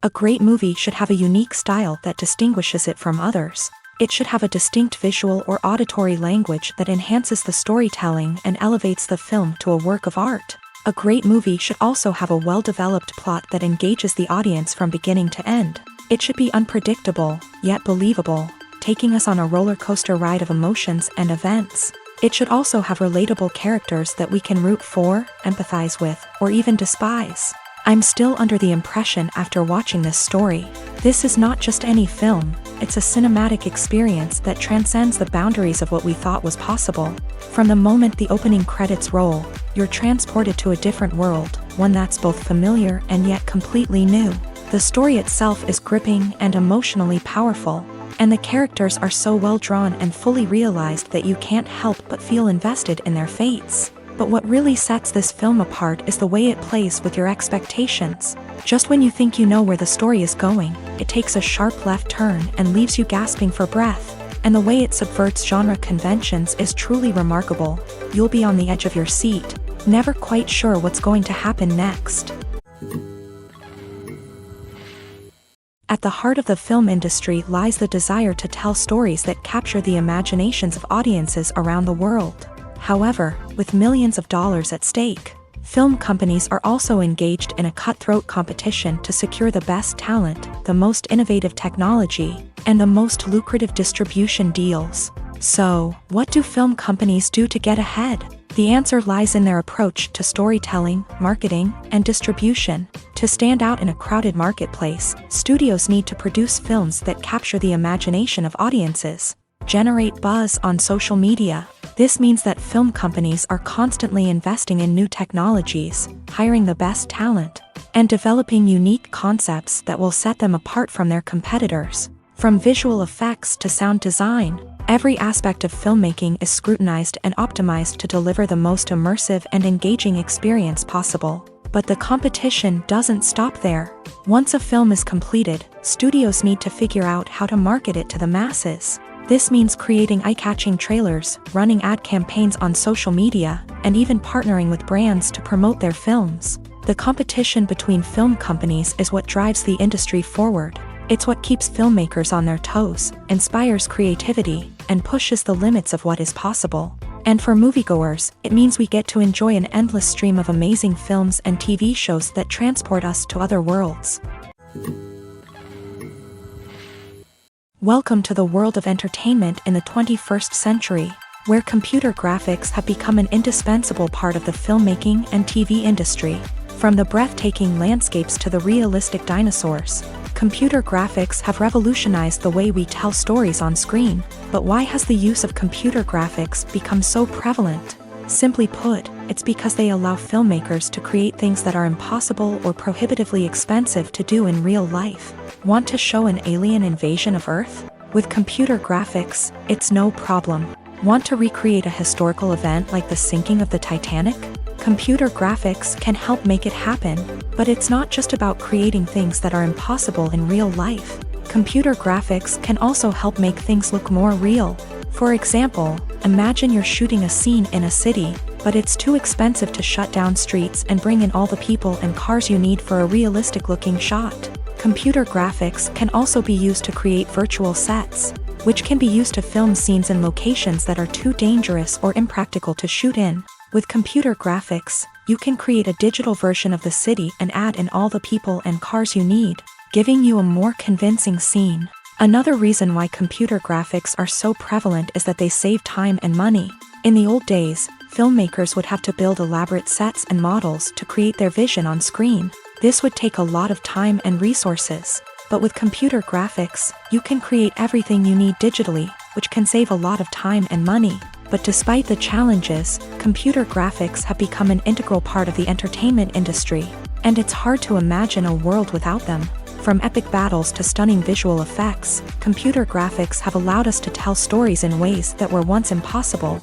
A great movie should have a unique style that distinguishes it from others. It should have a distinct visual or auditory language that enhances the storytelling and elevates the film to a work of art. A great movie should also have a well-developed plot that engages the audience from beginning to end. It should be unpredictable, yet believable, taking us on a roller coaster ride of emotions and events. It should also have relatable characters that we can root for, empathize with, or even despise. I'm still under the impression after watching this story. This is not just any film, it's a cinematic experience that transcends the boundaries of what we thought was possible. From the moment the opening credits roll, you're transported to a different world, one that's both familiar and yet completely new. The story itself is gripping and emotionally powerful, and the characters are so well drawn and fully realized that you can't help but feel invested in their fates. But what really sets this film apart is the way it plays with your expectations. Just when you think you know where the story is going, it takes a sharp left turn and leaves you gasping for breath. And the way it subverts genre conventions is truly remarkable. You'll be on the edge of your seat, never quite sure what's going to happen next. At the heart of the film industry lies the desire to tell stories that capture the imaginations of audiences around the world. However, with millions of dollars at stake, film companies are also engaged in a cutthroat competition to secure the best talent, the most innovative technology, and the most lucrative distribution deals. So, what do film companies do to get ahead? The answer lies in their approach to storytelling, marketing, and distribution. To stand out in a crowded marketplace, studios need to produce films that capture the imagination of audiences, generate buzz on social media. This means that film companies are constantly investing in new technologies, hiring the best talent, and developing unique concepts that will set them apart from their competitors. From visual effects to sound design, every aspect of filmmaking is scrutinized and optimized to deliver the most immersive and engaging experience possible. But the competition doesn't stop there. Once a film is completed, studios need to figure out how to market it to the masses. This means creating eye-catching trailers, running ad campaigns on social media, and even partnering with brands to promote their films. The competition between film companies is what drives the industry forward. It's what keeps filmmakers on their toes, inspires creativity, and pushes the limits of what is possible. And for moviegoers, it means we get to enjoy an endless stream of amazing films and TV shows that transport us to other worlds. Welcome to the world of entertainment in the 21st century, where computer graphics have become an indispensable part of the filmmaking and TV industry. From the breathtaking landscapes to the realistic dinosaurs, computer graphics have revolutionized the way we tell stories on screen. But why has the use of computer graphics become so prevalent? Simply put, it's because they allow filmmakers to create things that are impossible or prohibitively expensive to do in real life. Want to show an alien invasion of Earth? With computer graphics, it's no problem. Want to recreate a historical event like the sinking of the Titanic? Computer graphics can help make it happen, but it's not just about creating things that are impossible in real life. Computer graphics can also help make things look more real. For example, imagine you're shooting a scene in a city, but it's too expensive to shut down streets and bring in all the people and cars you need for a realistic-looking shot. Computer graphics can also be used to create virtual sets, which can be used to film scenes in locations that are too dangerous or impractical to shoot in. With computer graphics, you can create a digital version of the city and add in all the people and cars you need, giving you a more convincing scene. Another reason why computer graphics are so prevalent is that they save time and money. In the old days, filmmakers would have to build elaborate sets and models to create their vision on screen. This would take a lot of time and resources. But with computer graphics, you can create everything you need digitally, which can save a lot of time and money. But despite the challenges, computer graphics have become an integral part of the entertainment industry, and it's hard to imagine a world without them. From epic battles to stunning visual effects, computer graphics have allowed us to tell stories in ways that were once impossible.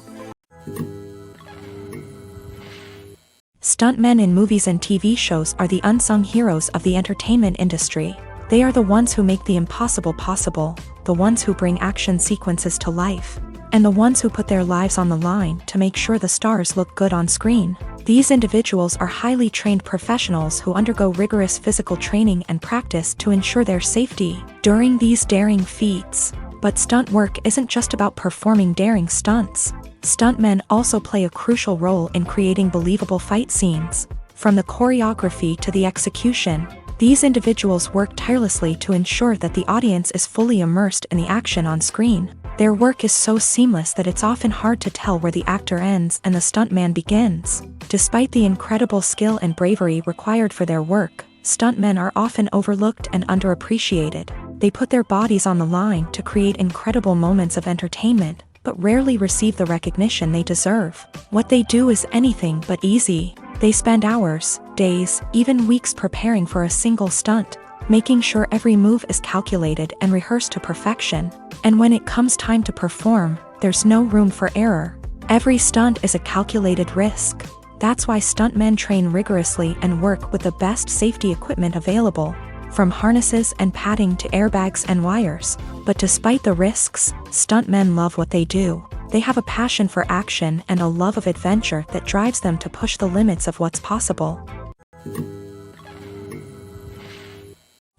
Stuntmen in movies and TV shows are the unsung heroes of the entertainment industry. They are the ones who make the impossible possible, the ones who bring action sequences to life, and the ones who put their lives on the line to make sure the stars look good on screen. These individuals are highly trained professionals who undergo rigorous physical training and practice to ensure their safety during these daring feats. But stunt work isn't just about performing daring stunts. Stuntmen also play a crucial role in creating believable fight scenes. From the choreography to the execution, these individuals work tirelessly to ensure that the audience is fully immersed in the action on screen. Their work is so seamless that it's often hard to tell where the actor ends and the stuntman begins. Despite the incredible skill and bravery required for their work, stuntmen are often overlooked and underappreciated. They put their bodies on the line to create incredible moments of entertainment, but rarely receive the recognition they deserve. What they do is anything but easy. They spend hours, days, even weeks preparing for a single stunt, making sure every move is calculated and rehearsed to perfection. And when it comes time to perform, there's no room for error. Every stunt is a calculated risk. That's why stuntmen train rigorously and work with the best safety equipment available, from harnesses and padding to airbags and wires. But despite the risks, stuntmen love what they do. They have a passion for action and a love of adventure that drives them to push the limits of what's possible.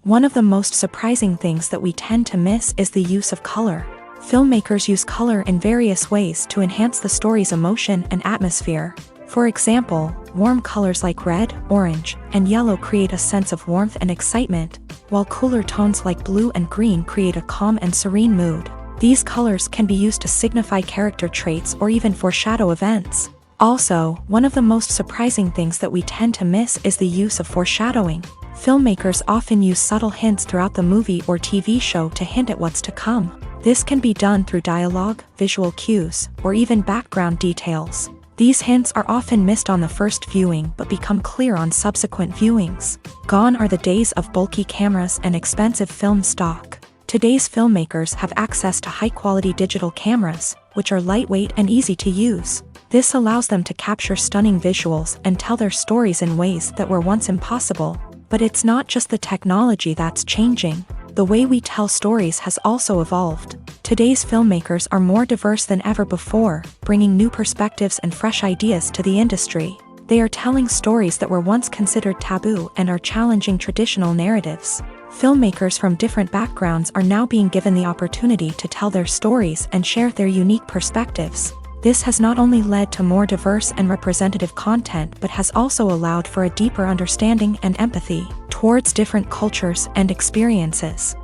One of the most surprising things that we tend to miss is the use of color. Filmmakers use color in various ways to enhance the story's emotion and atmosphere. For example, warm colors like red, orange, and yellow create a sense of warmth and excitement, while cooler tones like blue and green create a calm and serene mood. These colors can be used to signify character traits or even foreshadow events. Also, one of the most surprising things that we tend to miss is the use of foreshadowing. Filmmakers often use subtle hints throughout the movie or TV show to hint at what's to come. This can be done through dialogue, visual cues, or even background details. These hints are often missed on the first viewing but become clear on subsequent viewings. Gone are the days of bulky cameras and expensive film stock. Today's filmmakers have access to high-quality digital cameras, which are lightweight and easy to use. This allows them to capture stunning visuals and tell their stories in ways that were once impossible. But it's not just the technology that's changing. The way we tell stories has also evolved. Today's filmmakers are more diverse than ever before, bringing new perspectives and fresh ideas to the industry. They are telling stories that were once considered taboo and are challenging traditional narratives. Filmmakers from different backgrounds are now being given the opportunity to tell their stories and share their unique perspectives. This has not only led to more diverse and representative content but has also allowed for a deeper understanding and empathy towards different cultures and experiences.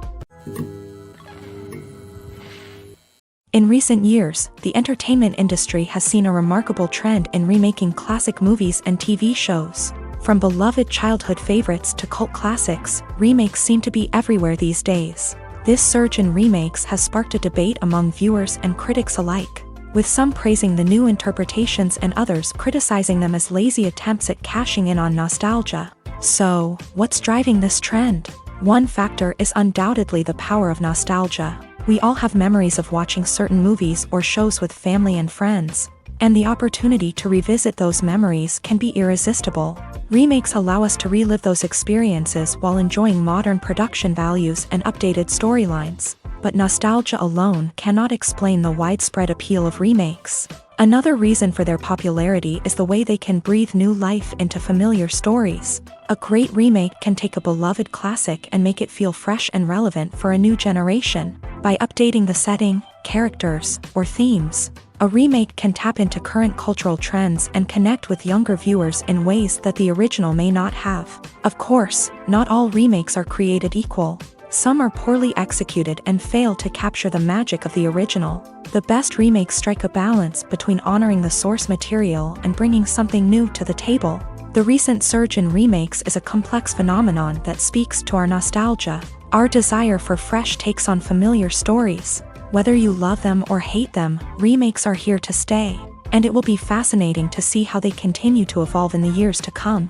In recent years, the entertainment industry has seen a remarkable trend in remaking classic movies and TV shows. From beloved childhood favorites to cult classics, remakes seem to be everywhere these days. This surge in remakes has sparked a debate among viewers and critics alike, with some praising the new interpretations and others criticizing them as lazy attempts at cashing in on nostalgia. So, what's driving this trend? One factor is undoubtedly the power of nostalgia. We all have memories of watching certain movies or shows with family and friends, and the opportunity to revisit those memories can be irresistible. Remakes allow us to relive those experiences while enjoying modern production values and updated storylines. But nostalgia alone cannot explain the widespread appeal of remakes. Another reason for their popularity is the way they can breathe new life into familiar stories. A great remake can take a beloved classic and make it feel fresh and relevant for a new generation. By updating the setting, characters, or themes, a remake can tap into current cultural trends and connect with younger viewers in ways that the original may not have. Of course, not all remakes are created equal. Some are poorly executed and fail to capture the magic of the original. The best remakes strike a balance between honoring the source material and bringing something new to the table. The recent surge in remakes is a complex phenomenon that speaks to our nostalgia, our desire for fresh takes on familiar stories. Whether you love them or hate them, remakes are here to stay, and it will be fascinating to see how they continue to evolve in the years to come.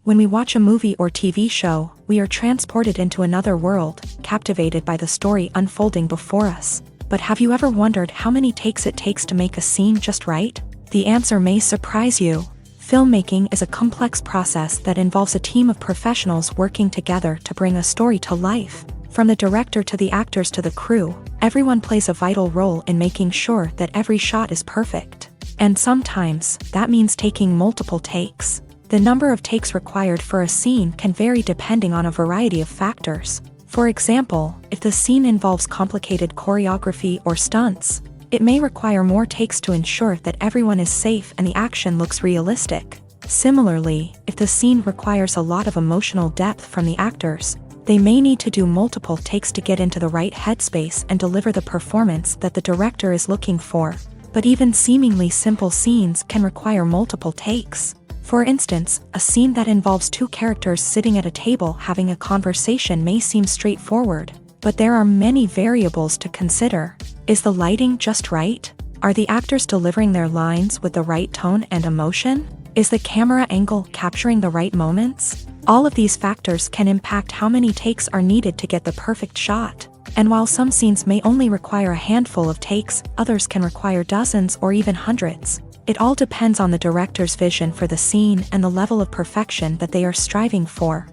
When we watch a movie or TV show, we are transported into another world, captivated by the story unfolding before us. But have you ever wondered how many takes it takes to make a scene just right? The answer may surprise you. Filmmaking is a complex process that involves a team of professionals working together to bring a story to life. From the director to the actors to the crew, everyone plays a vital role in making sure that every shot is perfect. And sometimes, that means taking multiple takes. The number of takes required for a scene can vary depending on a variety of factors. For example, if the scene involves complicated choreography or stunts, it may require more takes to ensure that everyone is safe and the action looks realistic. Similarly, if the scene requires a lot of emotional depth from the actors, they may need to do multiple takes to get into the right headspace and deliver the performance that the director is looking for. But even seemingly simple scenes can require multiple takes. For instance, a scene that involves two characters sitting at a table having a conversation may seem straightforward, but there are many variables to consider. Is the lighting just right? Are the actors delivering their lines with the right tone and emotion? Is the camera angle capturing the right moments? All of these factors can impact how many takes are needed to get the perfect shot. And while some scenes may only require a handful of takes, others can require dozens or even hundreds. It all depends on the director's vision for the scene and the level of perfection that they are striving for.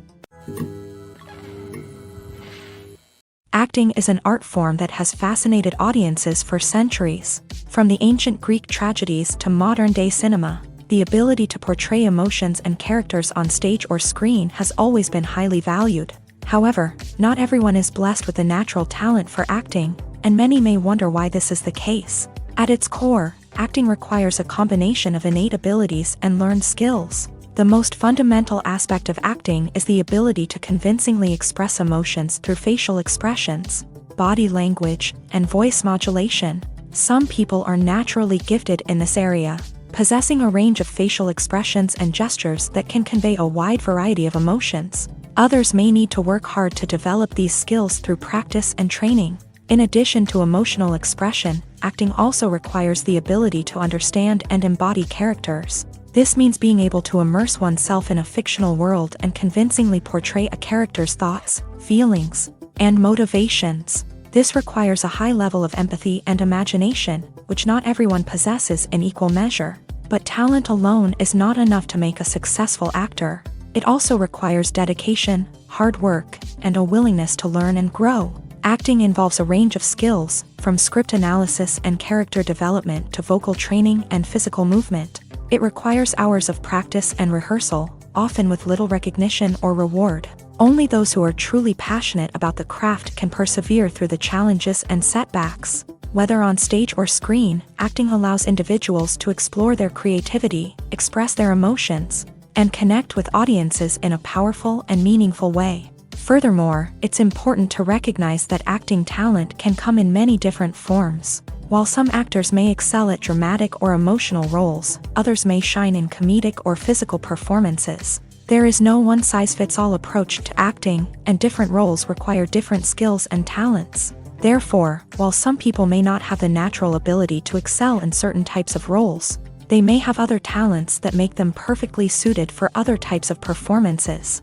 Acting is an art form that has fascinated audiences for centuries. From the ancient Greek tragedies to modern-day cinema, the ability to portray emotions and characters on stage or screen has always been highly valued. However, not everyone is blessed with a natural talent for acting, and many may wonder why this is the case. At its core, acting requires a combination of innate abilities and learned skills. The most fundamental aspect of acting is the ability to convincingly express emotions through facial expressions, body language, and voice modulation. Some people are naturally gifted in this area, possessing a range of facial expressions and gestures that can convey a wide variety of emotions. Others may need to work hard to develop these skills through practice and training. In addition to emotional expression, acting also requires the ability to understand and embody characters. This means being able to immerse oneself in a fictional world and convincingly portray a character's thoughts, feelings, and motivations. This requires a high level of empathy and imagination, which not everyone possesses in equal measure. But talent alone is not enough to make a successful actor. It also requires dedication, hard work, and a willingness to learn and grow. Acting involves a range of skills, from script analysis and character development to vocal training and physical movement. It requires hours of practice and rehearsal, often with little recognition or reward. Only those who are truly passionate about the craft can persevere through the challenges and setbacks. Whether on stage or screen, acting allows individuals to explore their creativity, express their emotions, and connect with audiences in a powerful and meaningful way. Furthermore, it's important to recognize that acting talent can come in many different forms. While some actors may excel at dramatic or emotional roles, others may shine in comedic or physical performances. There is no one-size-fits-all approach to acting, and different roles require different skills and talents. Therefore, while some people may not have the natural ability to excel in certain types of roles, they may have other talents that make them perfectly suited for other types of performances.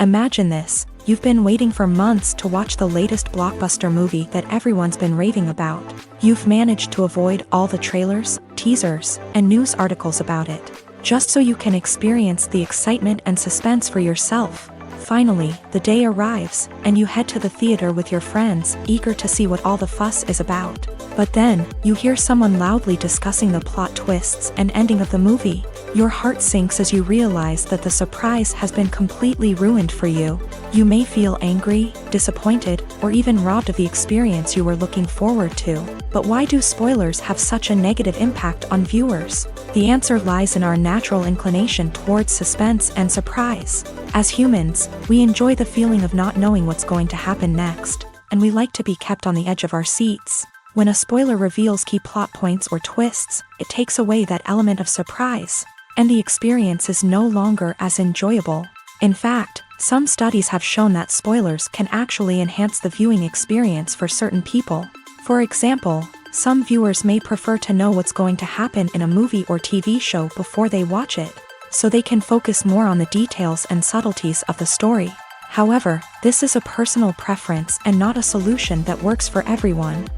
Imagine this: you've been waiting for months to watch the latest blockbuster movie that everyone's been raving about. You've managed to avoid all the trailers, teasers, and news articles about it, just so you can experience the excitement and suspense for yourself. Finally, the day arrives, and you head to the theater with your friends, eager to see what all the fuss is about. But then, you hear someone loudly discussing the plot twists and ending of the movie. Your heart sinks as you realize that the surprise has been completely ruined for you. You may feel angry, disappointed, or even robbed of the experience you were looking forward to. But why do spoilers have such a negative impact on viewers? The answer lies in our natural inclination towards suspense and surprise. As humans, we enjoy the feeling of not knowing what's going to happen next, and we like to be kept on the edge of our seats. When a spoiler reveals key plot points or twists, it takes away that element of surprise, and the experience is no longer as enjoyable. In fact, some studies have shown that spoilers can actually enhance the viewing experience for certain people. For example, some viewers may prefer to know what's going to happen in a movie or TV show before they watch it, so they can focus more on the details and subtleties of the story. However, this is a personal preference and not a solution that works for everyone.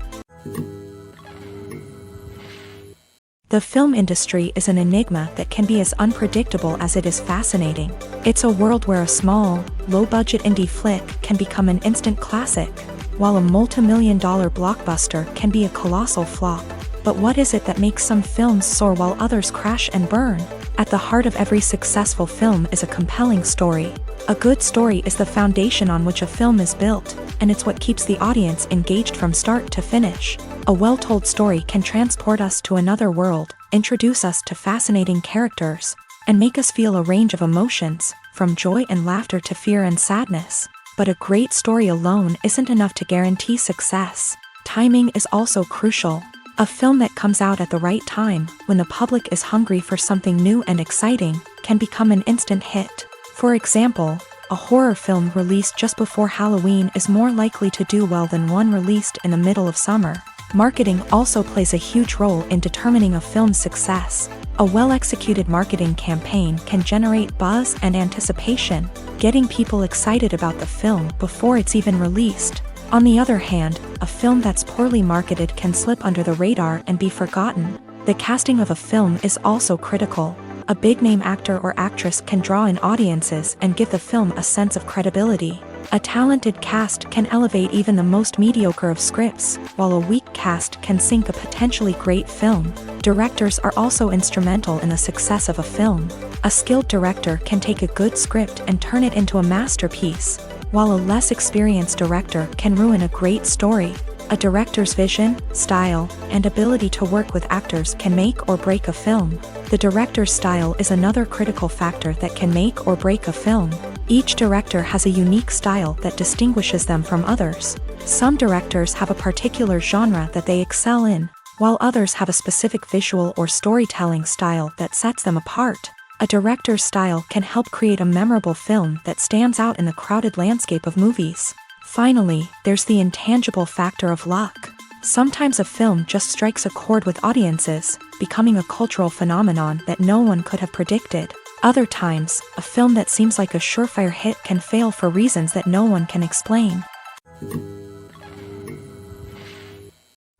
The film industry is an enigma that can be as unpredictable as it is fascinating. It's a world where a small, low-budget indie flick can become an instant classic, while a multi-million-dollar blockbuster can be a colossal flop. But what is it that makes some films soar while others crash and burn? At the heart of every successful film is a compelling story. A good story is the foundation on which a film is built, and it's what keeps the audience engaged from start to finish. A well-told story can transport us to another world, introduce us to fascinating characters, and make us feel a range of emotions, from joy and laughter to fear and sadness. But a great story alone isn't enough to guarantee success. Timing is also crucial. A film that comes out at the right time, when the public is hungry for something new and exciting, can become an instant hit. For example, a horror film released just before Halloween is more likely to do well than one released in the middle of summer. Marketing also plays a huge role in determining a film's success. A well-executed marketing campaign can generate buzz and anticipation, getting people excited about the film before it's even released. On the other hand, a film that's poorly marketed can slip under the radar and be forgotten. The casting of a film is also critical. A big-name actor or actress can draw in audiences and give the film a sense of credibility. A talented cast can elevate even the most mediocre of scripts, while a weak cast can sink a potentially great film. Directors are also instrumental in the success of a film. A skilled director can take a good script and turn it into a masterpiece, while a less experienced director can ruin a great story. A director's vision, style, and ability to work with actors can make or break a film. The director's style is another critical factor that can make or break a film. Each director has a unique style that distinguishes them from others. Some directors have a particular genre that they excel in, while others have a specific visual or storytelling style that sets them apart. A director's style can help create a memorable film that stands out in the crowded landscape of movies. Finally, there's the intangible factor of luck. Sometimes a film just strikes a chord with audiences, becoming a cultural phenomenon that no one could have predicted. Other times, a film that seems like a surefire hit can fail for reasons that no one can explain.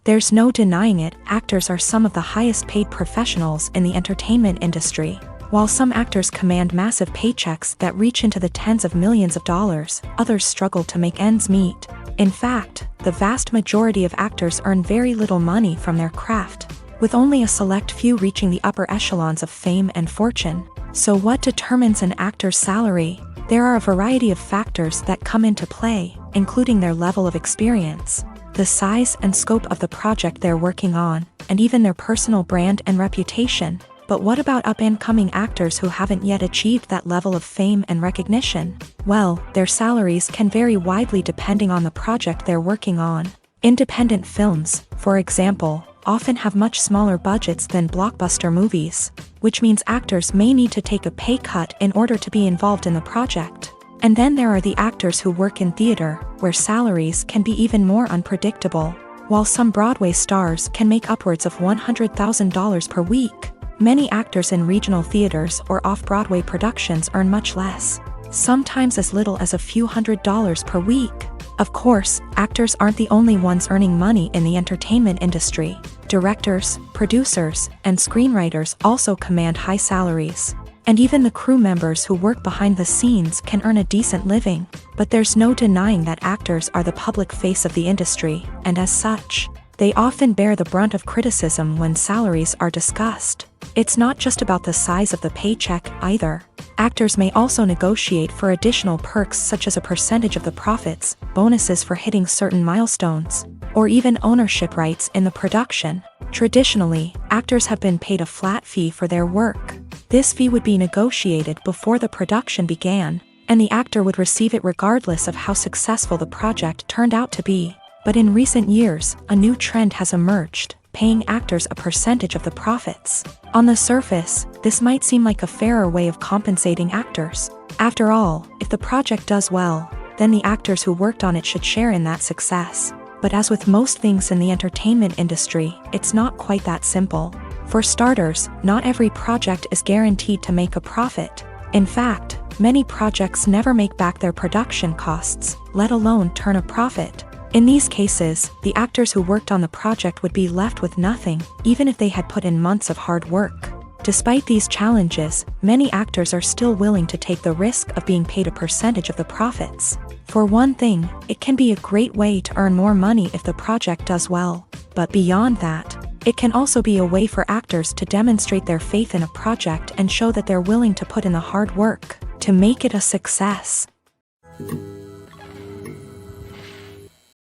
There's no denying it, actors are some of the highest paid professionals in the entertainment industry. While some actors command massive paychecks that reach into the tens of millions of dollars, others struggle to make ends meet. In fact, the vast majority of actors earn very little money from their craft, with only a select few reaching the upper echelons of fame and fortune. So what determines an actor's salary? There are a variety of factors that come into play, including their level of experience, the size and scope of the project they're working on, and even their personal brand and reputation. But what about up-and-coming actors who haven't yet achieved that level of fame and recognition? Well, their salaries can vary widely depending on the project they're working on. Independent films, for example, often have much smaller budgets than blockbuster movies, which means actors may need to take a pay cut in order to be involved in the project. And then there are the actors who work in theater, where salaries can be even more unpredictable. While some Broadway stars can make upwards of $100,000 per week, many actors in regional theaters or off-Broadway productions earn much less, sometimes as little as a few $100s per week. Of course, actors aren't the only ones earning money in the entertainment industry. Directors, producers, and screenwriters also command high salaries. And even the crew members who work behind the scenes can earn a decent living. But there's no denying that actors are the public face of the industry, and as such, they often bear the brunt of criticism when salaries are discussed. It's not just about the size of the paycheck, either. Actors may also negotiate for additional perks such as a percentage of the profits, bonuses for hitting certain milestones, or even ownership rights in the production. Traditionally, actors have been paid a flat fee for their work. This fee would be negotiated before the production began, and the actor would receive it regardless of how successful the project turned out to be. But in recent years, a new trend has emerged, paying actors a percentage of the profits. On the surface, this might seem like a fairer way of compensating actors. After all, if the project does well, then the actors who worked on it should share in that success. But as with most things in the entertainment industry, it's not quite that simple. For starters, not every project is guaranteed to make a profit. In fact, many projects never make back their production costs, let alone turn a profit. In these cases, the actors who worked on the project would be left with nothing, even if they had put in months of hard work. Despite these challenges, many actors are still willing to take the risk of being paid a percentage of the profits. For one thing, it can be a great way to earn more money if the project does well. But beyond that, it can also be a way for actors to demonstrate their faith in a project and show that they're willing to put in the hard work to make it a success.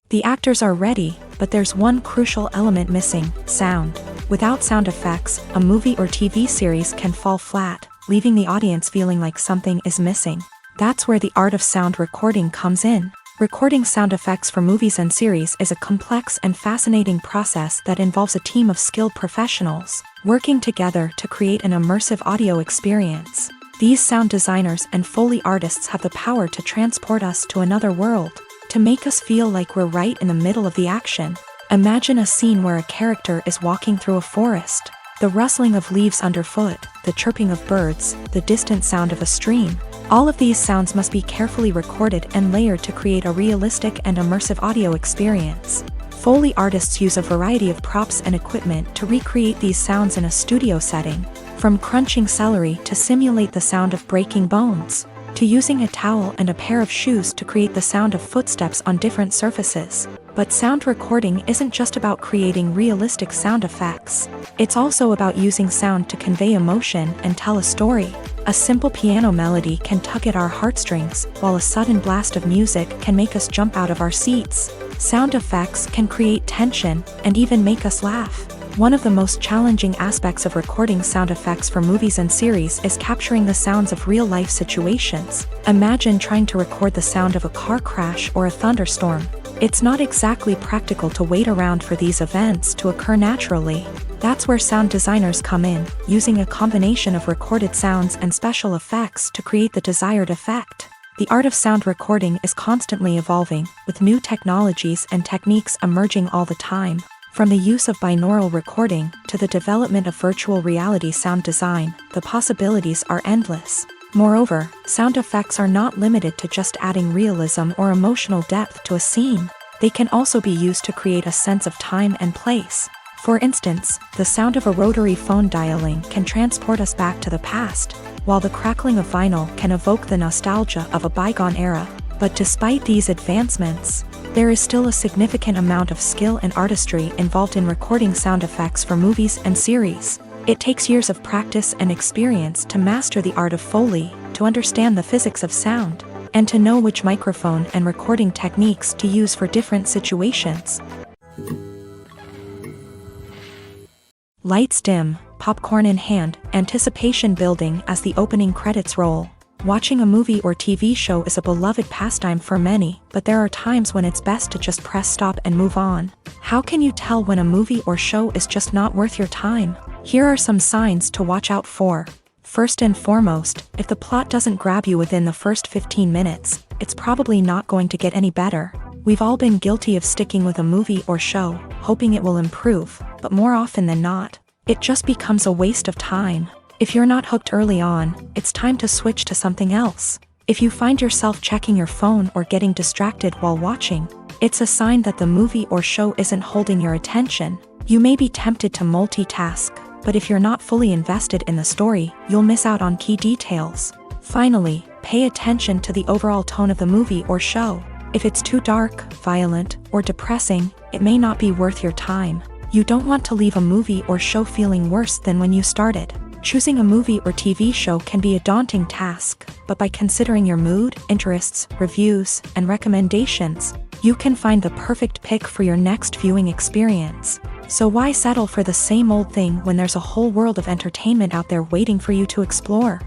The actors are ready, but there's one crucial element missing: sound. Without sound effects, a movie or TV series can fall flat, leaving the audience feeling like something is missing. That's where the art of sound recording comes in. Recording sound effects for movies and series is a complex and fascinating process that involves a team of skilled professionals working together to create an immersive audio experience. These sound designers and Foley artists have the power to transport us to another world, to make us feel like we're right in the middle of the action. Imagine a scene where a character is walking through a forest. The rustling of leaves underfoot, the chirping of birds, the distant sound of a stream. All of these sounds must be carefully recorded and layered to create a realistic and immersive audio experience. Foley artists use a variety of props and equipment to recreate these sounds in a studio setting, from crunching celery to simulate the sound of breaking bones, to using a towel and a pair of shoes to create the sound of footsteps on different surfaces. But sound recording isn't just about creating realistic sound effects. It's also about using sound to convey emotion and tell a story. A simple piano melody can tug at our heartstrings, while a sudden blast of music can make us jump out of our seats. Sound effects can create tension and even make us laugh. One of the most challenging aspects of recording sound effects for movies and series is capturing the sounds of real-life situations. Imagine trying to record the sound of a car crash or a thunderstorm. It's not exactly practical to wait around for these events to occur naturally. That's where sound designers come in, using a combination of recorded sounds and special effects to create the desired effect. The art of sound recording is constantly evolving, with new technologies and techniques emerging all the time. From the use of binaural recording to the development of virtual reality sound design, the possibilities are endless. Moreover, sound effects are not limited to just adding realism or emotional depth to a scene. They can also be used to create a sense of time and place. For instance, the sound of a rotary phone dialing can transport us back to the past, while the crackling of vinyl can evoke the nostalgia of a bygone era. But despite these advancements, there is still a significant amount of skill and artistry involved in recording sound effects for movies and series. It takes years of practice and experience to master the art of Foley, to understand the physics of sound, and to know which microphone and recording techniques to use for different situations. Lights dim, popcorn in hand, anticipation building as the opening credits roll. Watching a movie or TV show is a beloved pastime for many, but there are times when it's best to just press stop and move on. How can you tell when a movie or show is just not worth your time? Here are some signs to watch out for. First and foremost, if the plot doesn't grab you within the first 15 minutes, it's probably not going to get any better. We've all been guilty of sticking with a movie or show, hoping it will improve, but more often than not, it just becomes a waste of time. If you're not hooked early on, it's time to switch to something else. If you find yourself checking your phone or getting distracted while watching, it's a sign that the movie or show isn't holding your attention. You may be tempted to multitask, but if you're not fully invested in the story, you'll miss out on key details. Finally, pay attention to the overall tone of the movie or show. If it's too dark, violent, or depressing, it may not be worth your time. You don't want to leave a movie or show feeling worse than when you started. Choosing a movie or TV show can be a daunting task, but by considering your mood, interests, reviews, and recommendations, you can find the perfect pick for your next viewing experience. So why settle for the same old thing when there's a whole world of entertainment out there waiting for you to explore?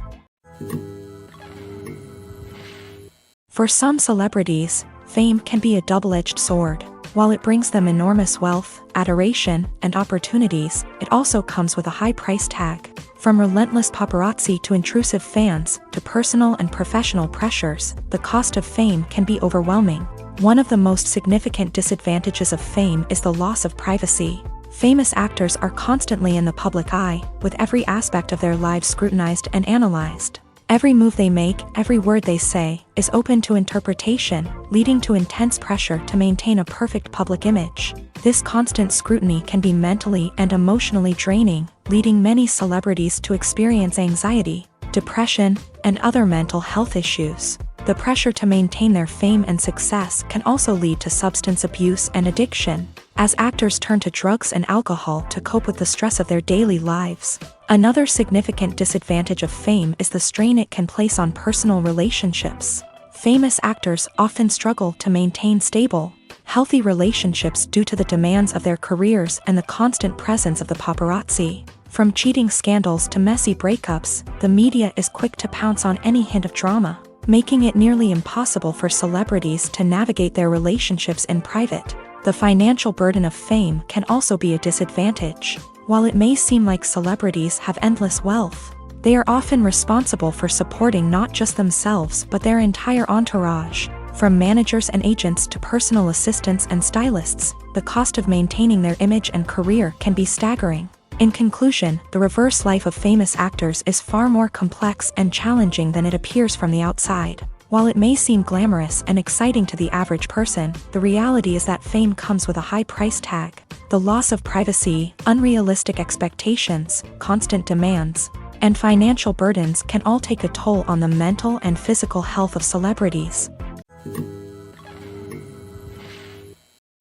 For some celebrities, fame can be a double-edged sword. While it brings them enormous wealth, adoration, and opportunities, it also comes with a high price tag. From relentless paparazzi to intrusive fans, to personal and professional pressures, the cost of fame can be overwhelming. One of the most significant disadvantages of fame is the loss of privacy. Famous actors are constantly in the public eye, with every aspect of their lives scrutinized and analyzed. Every move they make, every word they say, is open to interpretation, leading to intense pressure to maintain a perfect public image. This constant scrutiny can be mentally and emotionally draining, leading many celebrities to experience anxiety, depression, and other mental health issues. The pressure to maintain their fame and success can also lead to substance abuse and addiction, as actors turn to drugs and alcohol to cope with the stress of their daily lives. Another significant disadvantage of fame is the strain it can place on personal relationships. Famous actors often struggle to maintain stable, healthy relationships due to the demands of their careers and the constant presence of the paparazzi. From cheating scandals to messy breakups, the media is quick to pounce on any hint of drama, making it nearly impossible for celebrities to navigate their relationships in private. The financial burden of fame can also be a disadvantage. While it may seem like celebrities have endless wealth, they are often responsible for supporting not just themselves but their entire entourage. From managers and agents to personal assistants and stylists, the cost of maintaining their image and career can be staggering. In conclusion, the reverse life of famous actors is far more complex and challenging than it appears from the outside. While it may seem glamorous and exciting to the average person, the reality is that fame comes with a high price tag. The loss of privacy, unrealistic expectations, constant demands, and financial burdens can all take a toll on the mental and physical health of celebrities.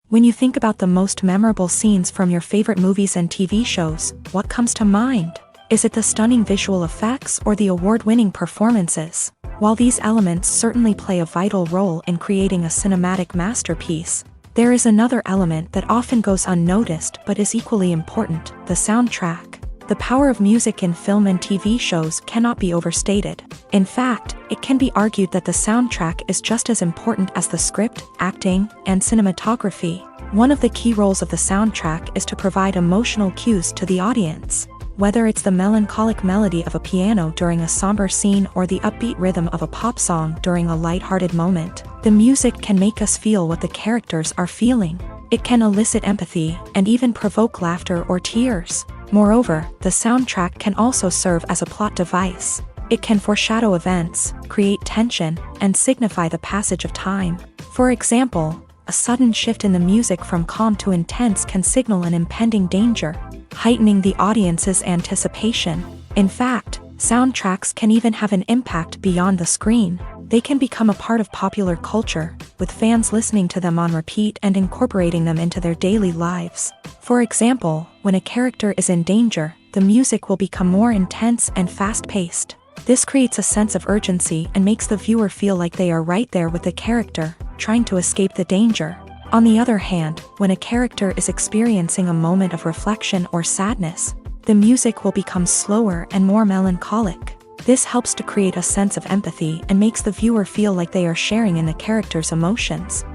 When you think about the most memorable scenes from your favorite movies and TV shows, what comes to mind? Is it the stunning visual effects or the award-winning performances? While these elements certainly play a vital role in creating a cinematic masterpiece, there is another element that often goes unnoticed but is equally important: the soundtrack. The power of music in film and TV shows cannot be overstated. In fact, it can be argued that the soundtrack is just as important as the script, acting, and cinematography. One of the key roles of the soundtrack is to provide emotional cues to the audience. Whether it's the melancholic melody of a piano during a somber scene or the upbeat rhythm of a pop song during a lighthearted moment, the music can make us feel what the characters are feeling. It can elicit empathy and even provoke laughter or tears. Moreover, the soundtrack can also serve as a plot device. It can foreshadow events, create tension, and signify the passage of time. For example, a sudden shift in the music from calm to intense can signal an impending danger, heightening the audience's anticipation. In fact, soundtracks can even have an impact beyond the screen. They can become a part of popular culture, with fans listening to them on repeat and incorporating them into their daily lives. For example, when a character is in danger, the music will become more intense and fast-paced. This creates a sense of urgency and makes the viewer feel like they are right there with the character, trying to escape the danger. On the other hand, when a character is experiencing a moment of reflection or sadness, the music will become slower and more melancholic. This helps to create a sense of empathy and makes the viewer feel like they are sharing in the character's emotions.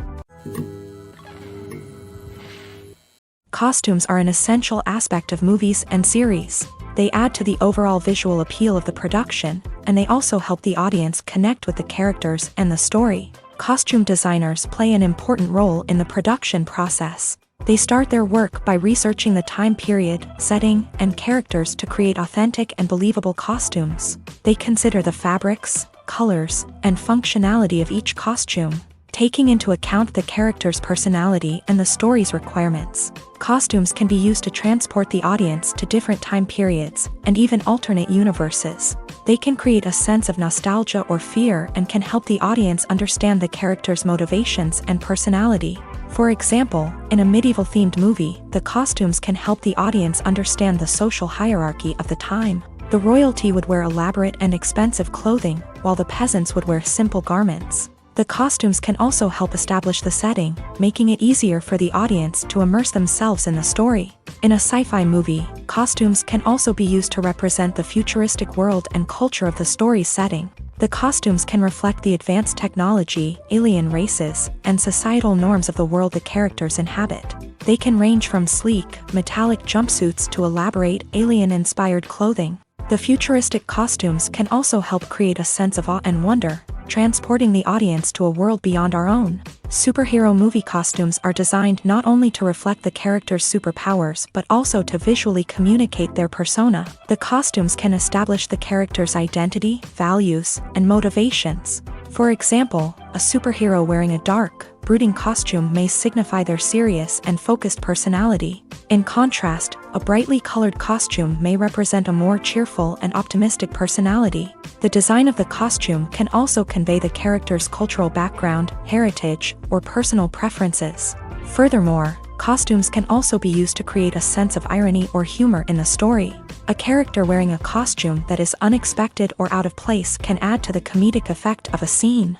Costumes are an essential aspect of movies and series. They add to the overall visual appeal of the production, and they also help the audience connect with the characters and the story. Costume designers play an important role in the production process. They start their work by researching the time period, setting, and characters to create authentic and believable costumes. They consider the fabrics, colors, and functionality of each costume, taking into account the character's personality and the story's requirements. Costumes can be used to transport the audience to different time periods and even alternate universes. They can create a sense of nostalgia or fear and can help the audience understand the character's motivations and personality. For example, in a medieval-themed movie, the costumes can help the audience understand the social hierarchy of the time. The royalty would wear elaborate and expensive clothing, while the peasants would wear simple garments. The costumes can also help establish the setting, making it easier for the audience to immerse themselves in the story. In a sci-fi movie, costumes can also be used to represent the futuristic world and culture of the story's setting. The costumes can reflect the advanced technology, alien races, and societal norms of the world the characters inhabit. They can range from sleek, metallic jumpsuits to elaborate, alien-inspired clothing. The futuristic costumes can also help create a sense of awe and wonder, transporting the audience to a world beyond our own. Superhero movie costumes are designed not only to reflect the character's superpowers but also to visually communicate their persona. The costumes can establish the character's identity, values, and motivations. For example, a superhero wearing a dark, brooding costume may signify their serious and focused personality, In contrast, a brightly colored costume may represent a more cheerful and optimistic personality. The design of the costume can also convey the character's cultural background, heritage, or personal preferences. Furthermore, costumes can also be used to create a sense of irony or humor in the story. A character wearing a costume that is unexpected or out of place can add to the comedic effect of a scene.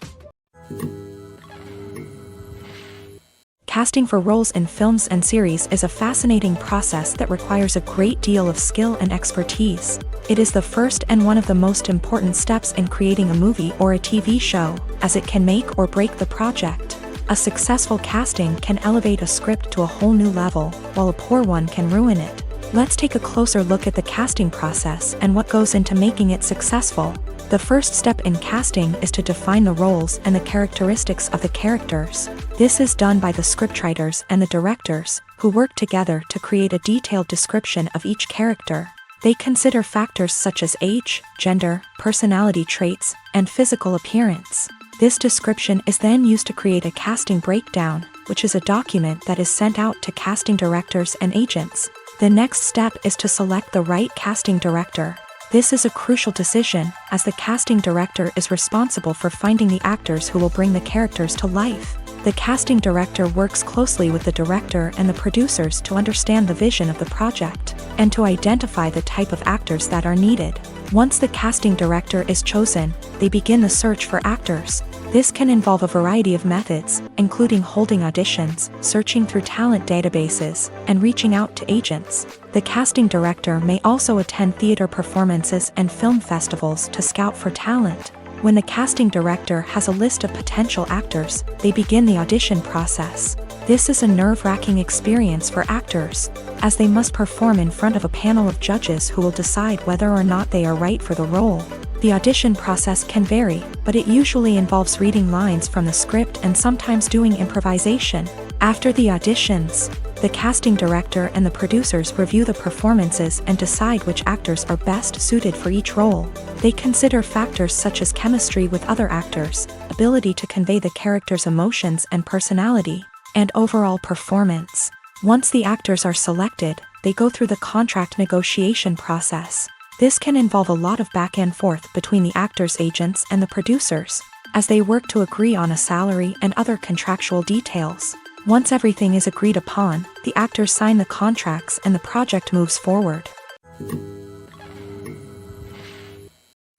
Casting for roles in films and series is a fascinating process that requires a great deal of skill and expertise. It is the first and one of the most important steps in creating a movie or a TV show, as it can make or break the project. A successful casting can elevate a script to a whole new level, while a poor one can ruin it. Let's take a closer look at the casting process and what goes into making it successful. The first step in casting is to define the roles and the characteristics of the characters. This is done by the scriptwriters and the directors, who work together to create a detailed description of each character. They consider factors such as age, gender, personality traits, and physical appearance. This description is then used to create a casting breakdown, which is a document that is sent out to casting directors and agents. The next step is to select the right casting director. This is a crucial decision, as the casting director is responsible for finding the actors who will bring the characters to life. The casting director works closely with the director and the producers to understand the vision of the project, and to identify the type of actors that are needed. Once the casting director is chosen, they begin the search for actors. This can involve a variety of methods, including holding auditions, searching through talent databases, and reaching out to agents. The casting director may also attend theater performances and film festivals to scout for talent. When the casting director has a list of potential actors, they begin the audition process. This is a nerve-wracking experience for actors, as they must perform in front of a panel of judges who will decide whether or not they are right for the role. The audition process can vary, but it usually involves reading lines from the script and sometimes doing improvisation. After the auditions, the casting director and the producers review the performances and decide which actors are best suited for each role. They consider factors such as chemistry with other actors, ability to convey the character's emotions and personality, and overall performance. Once the actors are selected, they go through the contract negotiation process. This can involve a lot of back and forth between the actors' agents and the producers, as they work to agree on a salary and other contractual details. Once everything is agreed upon, the actors sign the contracts and the project moves forward.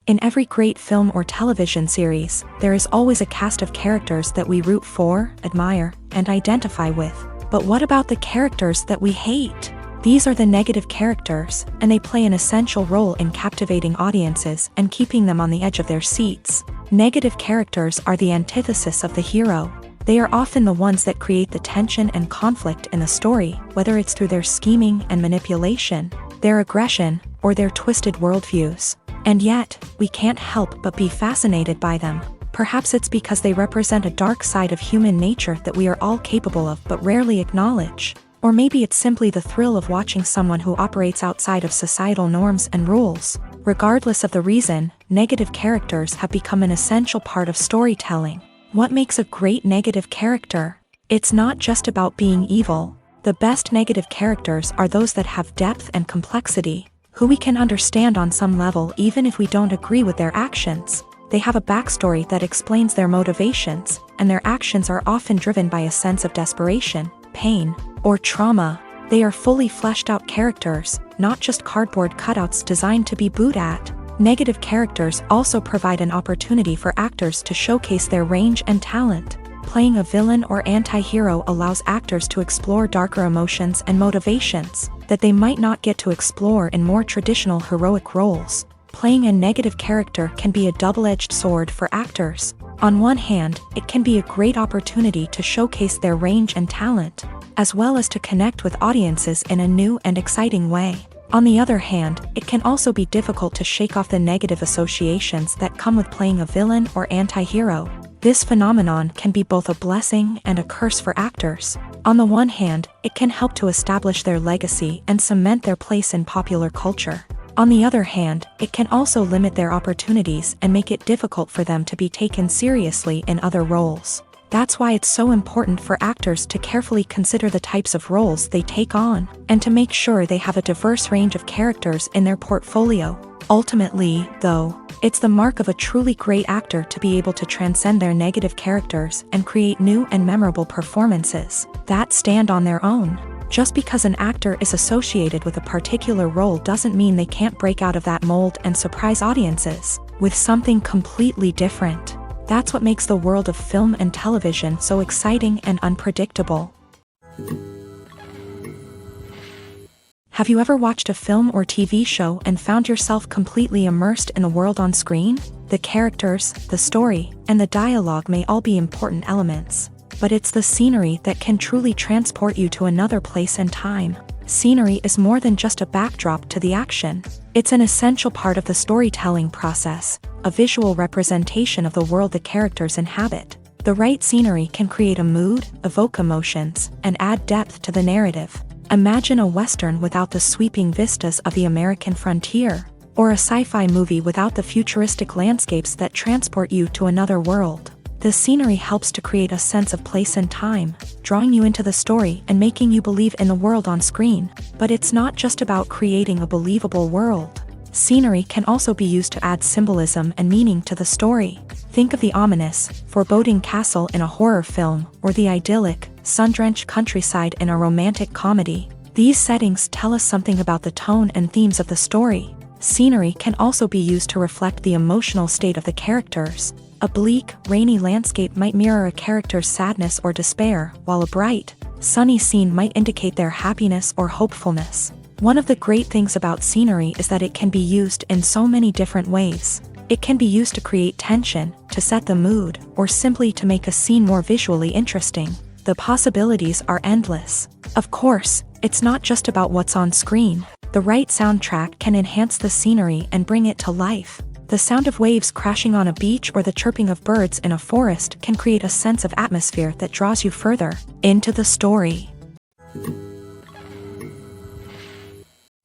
In every great film or television series, there is always a cast of characters that we root for, admire, and identify with. But what about the characters that we hate? These are the negative characters, and they play an essential role in captivating audiences and keeping them on the edge of their seats. Negative characters are the antithesis of the hero. They are often the ones that create the tension and conflict in the story, whether it's through their scheming and manipulation, their aggression, or their twisted worldviews. And yet, we can't help but be fascinated by them. Perhaps it's because they represent a dark side of human nature that we are all capable of but rarely acknowledge. Or maybe it's simply the thrill of watching someone who operates outside of societal norms and rules. Regardless of the reason, negative characters have become an essential part of storytelling. What makes a great negative character? It's not just about being evil. The best negative characters are those that have depth and complexity, who we can understand on some level even if we don't agree with their actions. They have a backstory that explains their motivations, and their actions are often driven by a sense of desperation, pain, or trauma. They are fully fleshed out characters, not just cardboard cutouts designed to be booed at. Negative characters also provide an opportunity for actors to showcase their range and talent. Playing a villain or anti-hero allows actors to explore darker emotions and motivations that they might not get to explore in more traditional heroic roles. Playing a negative character can be a double-edged sword for actors. On one hand, it can be a great opportunity to showcase their range and talent, as well as to connect with audiences in a new and exciting way. On the other hand, it can also be difficult to shake off the negative associations that come with playing a villain or anti-hero. This phenomenon can be both a blessing and a curse for actors. On the one hand, it can help to establish their legacy and cement their place in popular culture. On the other hand, it can also limit their opportunities and make it difficult for them to be taken seriously in other roles. That's why it's so important for actors to carefully consider the types of roles they take on, and to make sure they have a diverse range of characters in their portfolio. Ultimately, though, it's the mark of a truly great actor to be able to transcend their negative characters and create new and memorable performances that stand on their own. Just because an actor is associated with a particular role doesn't mean they can't break out of that mold and surprise audiences with something completely different. That's what makes the world of film and television so exciting and unpredictable. Have you ever watched a film or TV show and found yourself completely immersed in the world on screen? The characters, the story, and the dialogue may all be important elements, but it's the scenery that can truly transport you to another place and time. Scenery is more than just a backdrop to the action. It's an essential part of the storytelling process, a visual representation of the world the characters inhabit. The right scenery can create a mood, evoke emotions, and add depth to the narrative. Imagine a Western without the sweeping vistas of the American frontier, or a sci-fi movie without the futuristic landscapes that transport you to another world. The scenery helps to create a sense of place and time, drawing you into the story and making you believe in the world on screen. But it's not just about creating a believable world. Scenery can also be used to add symbolism and meaning to the story. Think of the ominous, foreboding castle in a horror film, or the idyllic, sun-drenched countryside in a romantic comedy. These settings tell us something about the tone and themes of the story. Scenery can also be used to reflect the emotional state of the characters. A bleak, rainy landscape might mirror a character's sadness or despair, while a bright, sunny scene might indicate their happiness or hopefulness. One of the great things about scenery is that it can be used in so many different ways. It can be used to create tension, to set the mood, or simply to make a scene more visually interesting. The possibilities are endless. Of course, it's not just about what's on screen. The right soundtrack can enhance the scenery and bring it to life. The sound of waves crashing on a beach or the chirping of birds in a forest can create a sense of atmosphere that draws you further into the story.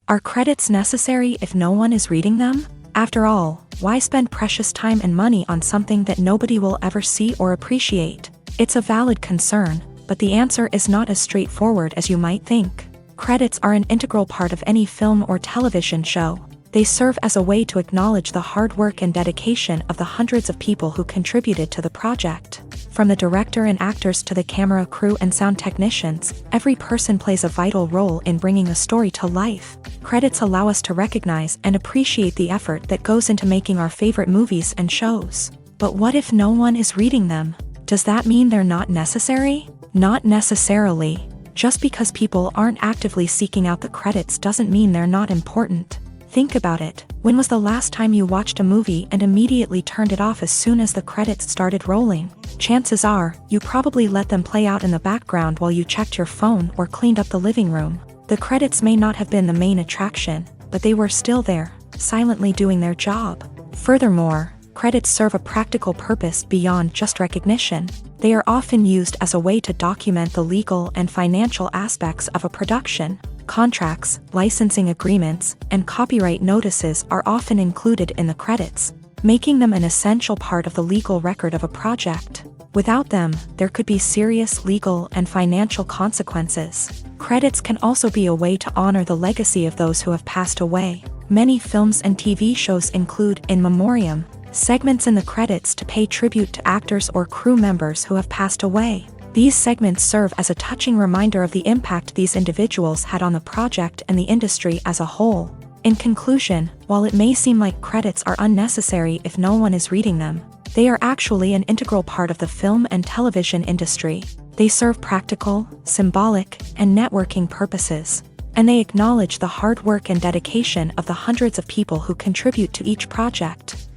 Are credits necessary if no one is reading them? After all, why spend precious time and money on something that nobody will ever see or appreciate? It's a valid concern, but the answer is not as straightforward as you might think. Credits are an integral part of any film or television show. They serve as a way to acknowledge the hard work and dedication of the hundreds of people who contributed to the project. From the director and actors to the camera crew and sound technicians, every person plays a vital role in bringing a story to life. Credits allow us to recognize and appreciate the effort that goes into making our favorite movies and shows. But what if no one is reading them? Does that mean they're not necessary? Not necessarily. Just because people aren't actively seeking out the credits doesn't mean they're not important. Think about it. When was the last time you watched a movie and immediately turned it off as soon as the credits started rolling? Chances are, you probably let them play out in the background while you checked your phone or cleaned up the living room. The credits may not have been the main attraction, but they were still there, silently doing their job. Furthermore, credits serve a practical purpose beyond just recognition. They are often used as a way to document the legal and financial aspects of a production. Contracts, licensing agreements, and copyright notices are often included in the credits, making them an essential part of the legal record of a project. Without them, there could be serious legal and financial consequences. Credits can also be a way to honor the legacy of those who have passed away. Many films and TV shows include in memoriam segments in the credits to pay tribute to actors or crew members who have passed away. These segments serve as a touching reminder of the impact these individuals had on the project and the industry as a whole. In conclusion, while it may seem like credits are unnecessary if no one is reading them, they are actually an integral part of the film and television industry. They serve practical, symbolic, and networking purposes, and they acknowledge the hard work and dedication of the hundreds of people who contribute to each project.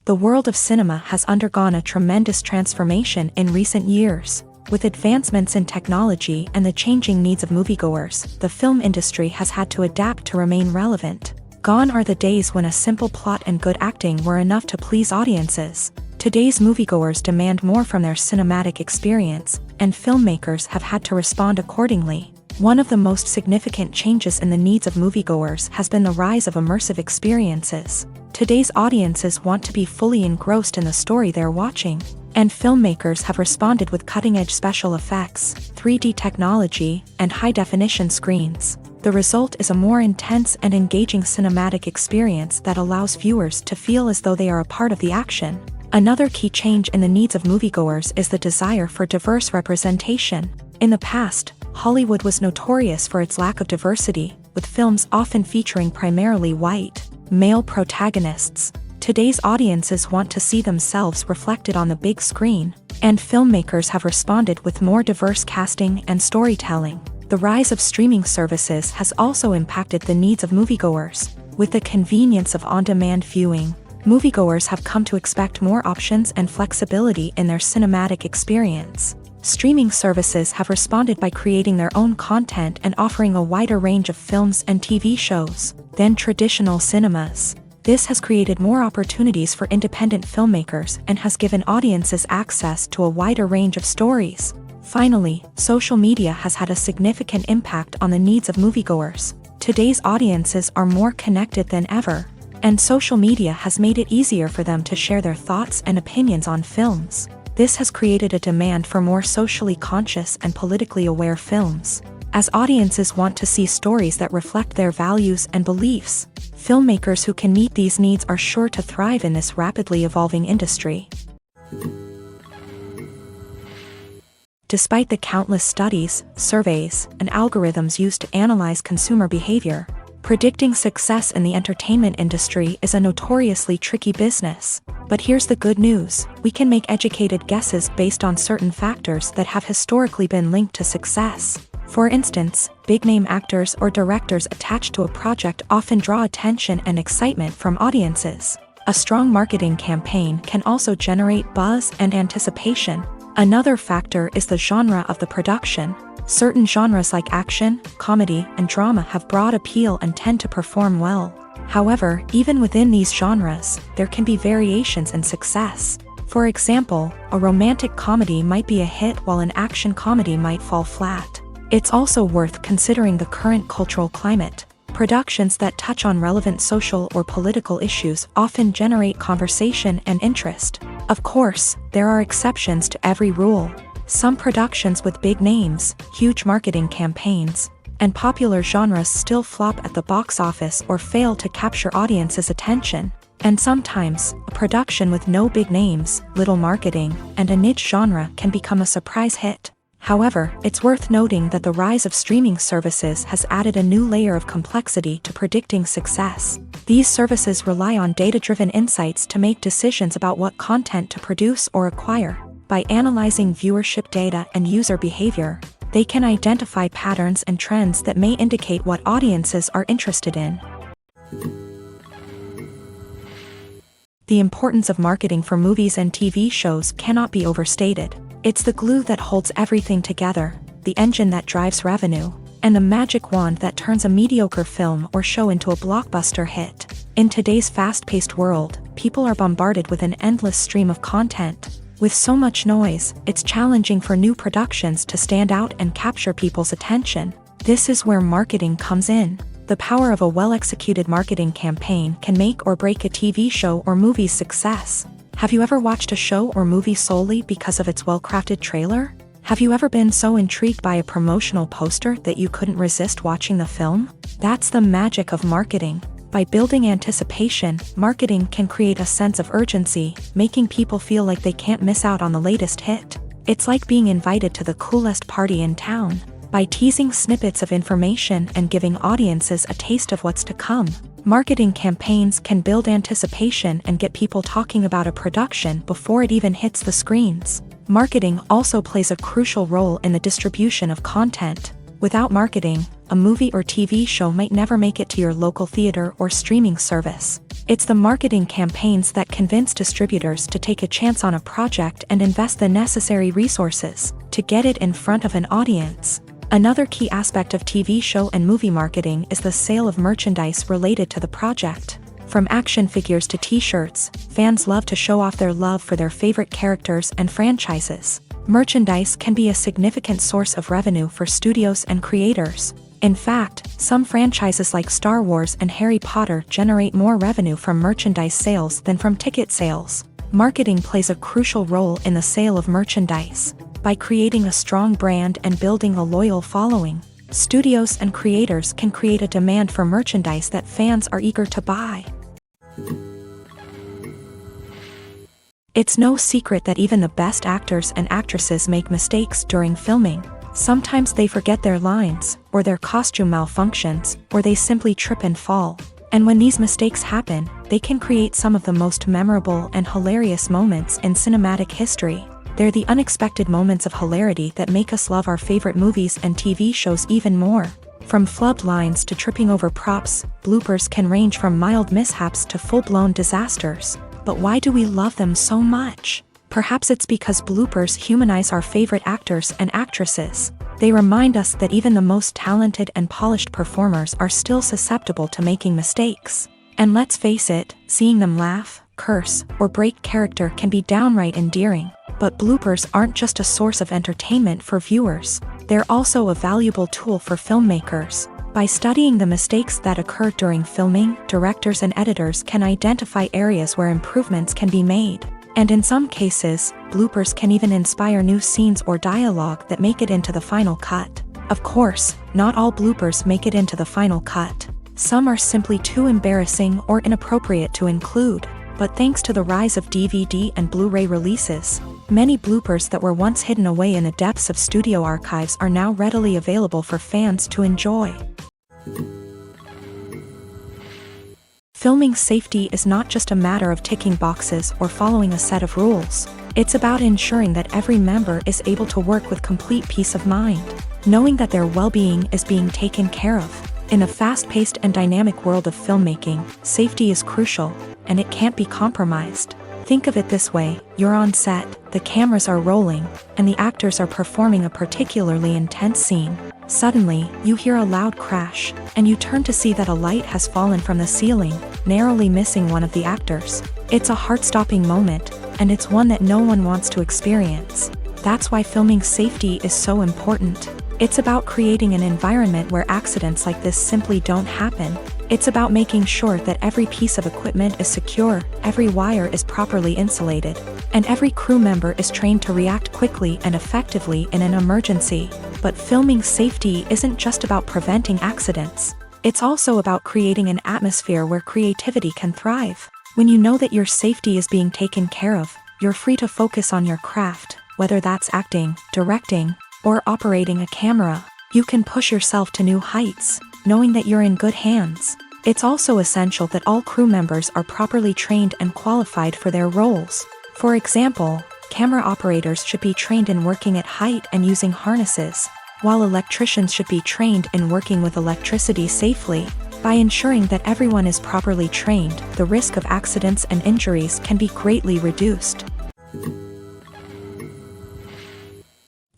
The world of cinema has undergone a tremendous transformation in recent years. With advancements in technology and the changing needs of moviegoers, the film industry has had to adapt to remain relevant. Gone are the days when a simple plot and good acting were enough to please audiences. Today's moviegoers demand more from their cinematic experience, and filmmakers have had to respond accordingly. One of the most significant changes in the needs of moviegoers has been the rise of immersive experiences. Today's audiences want to be fully engrossed in the story they're watching, and filmmakers have responded with cutting-edge special effects, 3D technology, and high-definition screens. The result is a more intense and engaging cinematic experience that allows viewers to feel as though they are a part of the action. Another key change in the needs of moviegoers is the desire for diverse representation. In the past, Hollywood was notorious for its lack of diversity, with films often featuring primarily white, male protagonists. Today's audiences want to see themselves reflected on the big screen, and filmmakers have responded with more diverse casting and storytelling. The rise of streaming services has also impacted the needs of moviegoers. With the convenience of on-demand viewing, moviegoers have come to expect more options and flexibility in their cinematic experience. Streaming services have responded by creating their own content and offering a wider range of films and TV shows than traditional cinemas. This has created more opportunities for independent filmmakers and has given audiences access to a wider range of stories. Finally, social media has had a significant impact on the needs of moviegoers. Today's audiences are more connected than ever, and social media has made it easier for them to share their thoughts and opinions on films. This has created a demand for more socially conscious and politically aware films. As audiences want to see stories that reflect their values and beliefs, filmmakers who can meet these needs are sure to thrive in this rapidly evolving industry. Despite the countless studies, surveys, and algorithms used to analyze consumer behavior, predicting success in the entertainment industry is a notoriously tricky business. But here's the good news: we can make educated guesses based on certain factors that have historically been linked to success. For instance, big-name actors or directors attached to a project often draw attention and excitement from audiences. A strong marketing campaign can also generate buzz and anticipation. Another factor is the genre of the production. Certain genres like action, comedy, and drama have broad appeal and tend to perform well. However, even within these genres, there can be variations in success. For example, a romantic comedy might be a hit while an action comedy might fall flat. It's also worth considering the current cultural climate. Productions that touch on relevant social or political issues often generate conversation and interest. Of course, there are exceptions to every rule. Some productions with big names, huge marketing campaigns, and popular genres still flop at the box office or fail to capture audiences' attention. And sometimes, a production with no big names, little marketing, and a niche genre can become a surprise hit. However, it's worth noting that the rise of streaming services has added a new layer of complexity to predicting success. These services rely on data-driven insights to make decisions about what content to produce or acquire. By analyzing viewership data and user behavior, they can identify patterns and trends that may indicate what audiences are interested in. The importance of marketing for movies and TV shows cannot be overstated. It's the glue that holds everything together, the engine that drives revenue, and the magic wand that turns a mediocre film or show into a blockbuster hit. In today's fast-paced world, people are bombarded with an endless stream of content. With so much noise, it's challenging for new productions to stand out and capture people's attention. This is where marketing comes in. The power of a well-executed marketing campaign can make or break a TV show or movie's success. Have you ever watched a show or movie solely because of its well-crafted trailer? Have you ever been so intrigued by a promotional poster that you couldn't resist watching the film? That's the magic of marketing. By building anticipation, marketing can create a sense of urgency, making people feel like they can't miss out on the latest hit. It's like being invited to the coolest party in town. By teasing snippets of information and giving audiences a taste of what's to come, marketing campaigns can build anticipation and get people talking about a production before it even hits the screens. Marketing also plays a crucial role in the distribution of content. Without marketing, a movie or TV show might never make it to your local theater or streaming service. It's the marketing campaigns that convince distributors to take a chance on a project and invest the necessary resources to get it in front of an audience. Another key aspect of TV show and movie marketing is the sale of merchandise related to the project. From action figures to t-shirts, fans love to show off their love for their favorite characters and franchises. Merchandise can be a significant source of revenue for studios and creators. In fact, some franchises like Star Wars and Harry Potter generate more revenue from merchandise sales than from ticket sales. Marketing plays a crucial role in the sale of merchandise. By creating a strong brand and building a loyal following, studios and creators can create a demand for merchandise that fans are eager to buy. It's no secret that even the best actors and actresses make mistakes during filming. Sometimes they forget their lines, or their costume malfunctions, or they simply trip and fall. And when these mistakes happen, they can create some of the most memorable and hilarious moments in cinematic history. They're the unexpected moments of hilarity that make us love our favorite movies and TV shows even more. From flubbed lines to tripping over props, bloopers can range from mild mishaps to full-blown disasters. But why do we love them so much? Perhaps it's because bloopers humanize our favorite actors and actresses. They remind us that even the most talented and polished performers are still susceptible to making mistakes. And let's face it, seeing them laugh, curse, or break character can be downright endearing. But bloopers aren't just a source of entertainment for viewers. They're also a valuable tool for filmmakers. By studying the mistakes that occur during filming, directors and editors can identify areas where improvements can be made. And in some cases, bloopers can even inspire new scenes or dialogue that make it into the final cut. Of course, not all bloopers make it into the final cut. Some are simply too embarrassing or inappropriate to include. But thanks to the rise of DVD and Blu-ray releases, many bloopers that were once hidden away in the depths of studio archives are now readily available for fans to enjoy. Filming safety is not just a matter of ticking boxes or following a set of rules. It's about ensuring that every member is able to work with complete peace of mind, knowing that their well-being is being taken care of. In a fast-paced and dynamic world of filmmaking, safety is crucial, and it can't be compromised. Think of it this way: you're on set, the cameras are rolling, and the actors are performing a particularly intense scene. Suddenly, you hear a loud crash, and you turn to see that a light has fallen from the ceiling, narrowly missing one of the actors. It's a heart-stopping moment, and it's one that no one wants to experience. That's why filming safety is so important. It's about creating an environment where accidents like this simply don't happen. It's about making sure that every piece of equipment is secure, every wire is properly insulated, and every crew member is trained to react quickly and effectively in an emergency. But filming safety isn't just about preventing accidents. It's also about creating an atmosphere where creativity can thrive. When you know that your safety is being taken care of, you're free to focus on your craft, whether that's acting, directing, or operating a camera. You can push yourself to new heights, knowing that you're in good hands. It's also essential that all crew members are properly trained and qualified for their roles. For example, camera operators should be trained in working at height and using harnesses, while electricians should be trained in working with electricity safely. By ensuring that everyone is properly trained, the risk of accidents and injuries can be greatly reduced.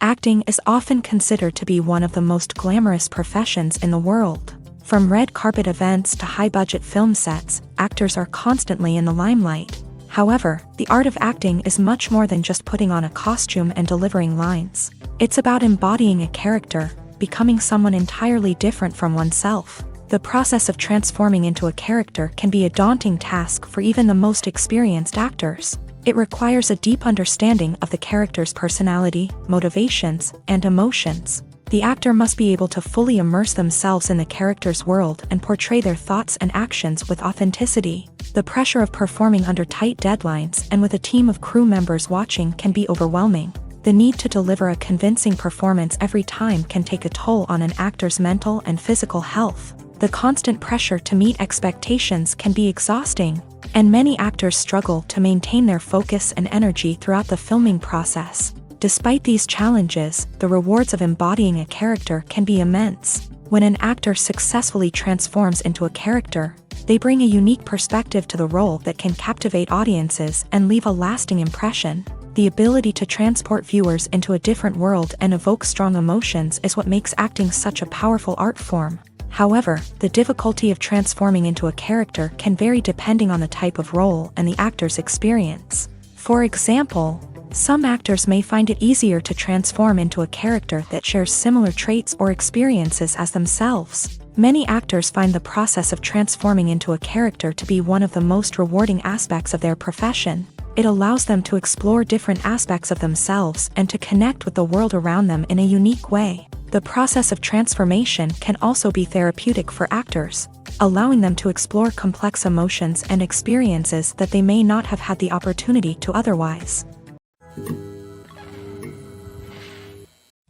Acting is often considered to be one of the most glamorous professions in the world. From red carpet events to high-budget film sets, actors are constantly in the limelight. However, the art of acting is much more than just putting on a costume and delivering lines. It's about embodying a character, becoming someone entirely different from oneself. The process of transforming into a character can be a daunting task for even the most experienced actors. It requires a deep understanding of the character's personality, motivations, and emotions. The actor must be able to fully immerse themselves in the character's world and portray their thoughts and actions with authenticity. The pressure of performing under tight deadlines and with a team of crew members watching can be overwhelming. The need to deliver a convincing performance every time can take a toll on an actor's mental and physical health. The constant pressure to meet expectations can be exhausting, and many actors struggle to maintain their focus and energy throughout the filming process. Despite these challenges, the rewards of embodying a character can be immense. When an actor successfully transforms into a character, they bring a unique perspective to the role that can captivate audiences and leave a lasting impression. The ability to transport viewers into a different world and evoke strong emotions is what makes acting such a powerful art form. However, the difficulty of transforming into a character can vary depending on the type of role and the actor's experience. For example, Some actors may find it easier to transform into a character that shares similar traits or experiences as themselves. Many actors find the process of transforming into a character to be one of the most rewarding aspects of their profession. It allows them to explore different aspects of themselves and to connect with the world around them in a unique way. The process of transformation can also be therapeutic for actors, allowing them to explore complex emotions and experiences that they may not have had the opportunity to otherwise.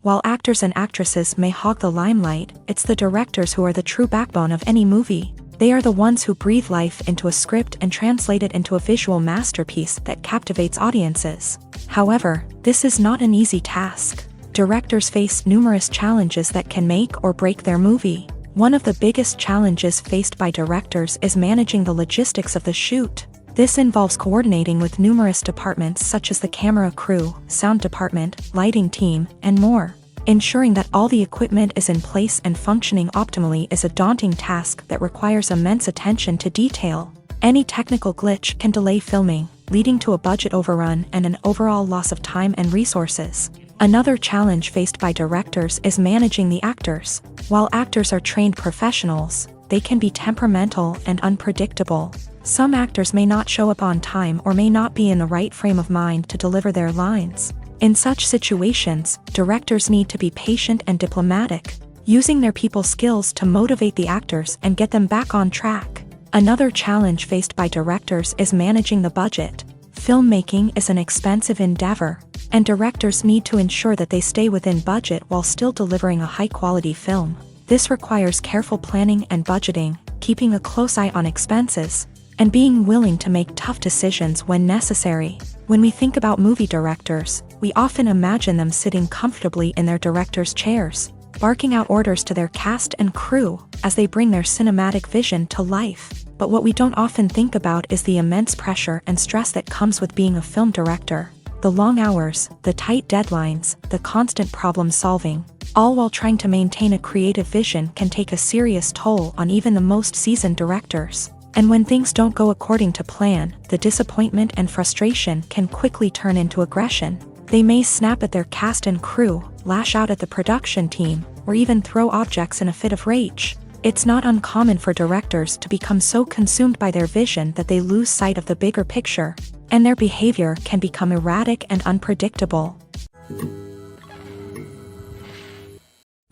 While actors and actresses may hog the limelight, it's the directors who are the true backbone of any movie. They are the ones who breathe life into a script and translate it into a visual masterpiece that captivates audiences. However, this is not an easy task. Directors face numerous challenges that can make or break their movie. One of the biggest challenges faced by directors is managing the logistics of the shoot. This involves coordinating with numerous departments such as the camera crew, sound department, lighting team, and more. Ensuring that all the equipment is in place and functioning optimally is a daunting task that requires immense attention to detail. Any technical glitch can delay filming, leading to a budget overrun and an overall loss of time and resources. Another challenge faced by directors is managing the actors. While actors are trained professionals, they can be temperamental and unpredictable. Some actors may not show up on time or may not be in the right frame of mind to deliver their lines. In such situations, directors need to be patient and diplomatic, using their people skills to motivate the actors and get them back on track. Another challenge faced by directors is managing the budget. Filmmaking is an expensive endeavor, and directors need to ensure that they stay within budget while still delivering a high-quality film. This requires careful planning and budgeting, keeping a close eye on expenses, and being willing to make tough decisions when necessary. When we think about movie directors, we often imagine them sitting comfortably in their director's chairs, barking out orders to their cast and crew as they bring their cinematic vision to life. But what we don't often think about is the immense pressure and stress that comes with being a film director. The long hours, the tight deadlines, the constant problem solving, all while trying to maintain a creative vision can take a serious toll on even the most seasoned directors. And when things don't go according to plan, the disappointment and frustration can quickly turn into aggression. They may snap at their cast and crew, lash out at the production team, or even throw objects in a fit of rage. It's not uncommon for directors to become so consumed by their vision that they lose sight of the bigger picture, and their behavior can become erratic and unpredictable.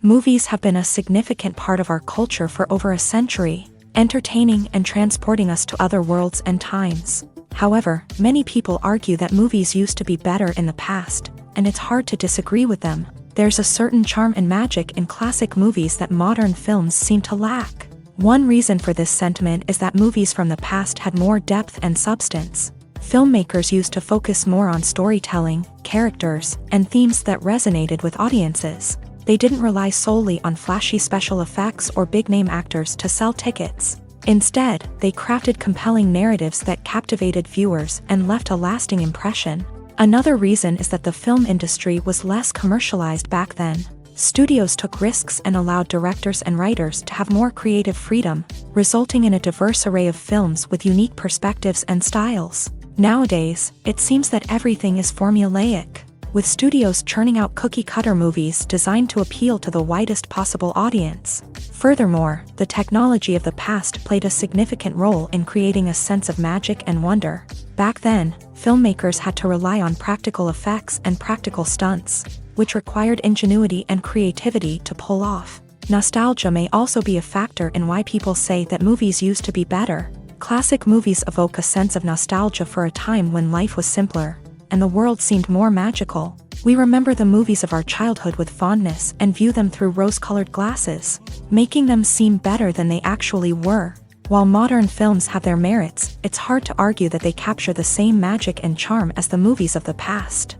Movies have been a significant part of our culture for over a century, entertaining and transporting us to other worlds and times. However, many people argue that movies used to be better in the past, and it's hard to disagree with them. There's a certain charm and magic in classic movies that modern films seem to lack. One reason for this sentiment is that movies from the past had more depth and substance. Filmmakers used to focus more on storytelling, characters, and themes that resonated with audiences. They didn't rely solely on flashy special effects or big-name actors to sell tickets. Instead, they crafted compelling narratives that captivated viewers and left a lasting impression. Another reason is that the film industry was less commercialized back then. Studios took risks and allowed directors and writers to have more creative freedom, resulting in a diverse array of films with unique perspectives and styles. Nowadays, it seems that everything is formulaic, with studios churning out cookie-cutter movies designed to appeal to the widest possible audience. Furthermore, the technology of the past played a significant role in creating a sense of magic and wonder. Back then, filmmakers had to rely on practical effects and practical stunts, which required ingenuity and creativity to pull off. Nostalgia may also be a factor in why people say that movies used to be better. Classic movies evoke a sense of nostalgia for a time when life was simpler, and the world seemed more magical. We remember the movies of our childhood with fondness and view them through rose-colored glasses, making them seem better than they actually were. While modern films have their merits, it's hard to argue that they capture the same magic and charm as the movies of the past.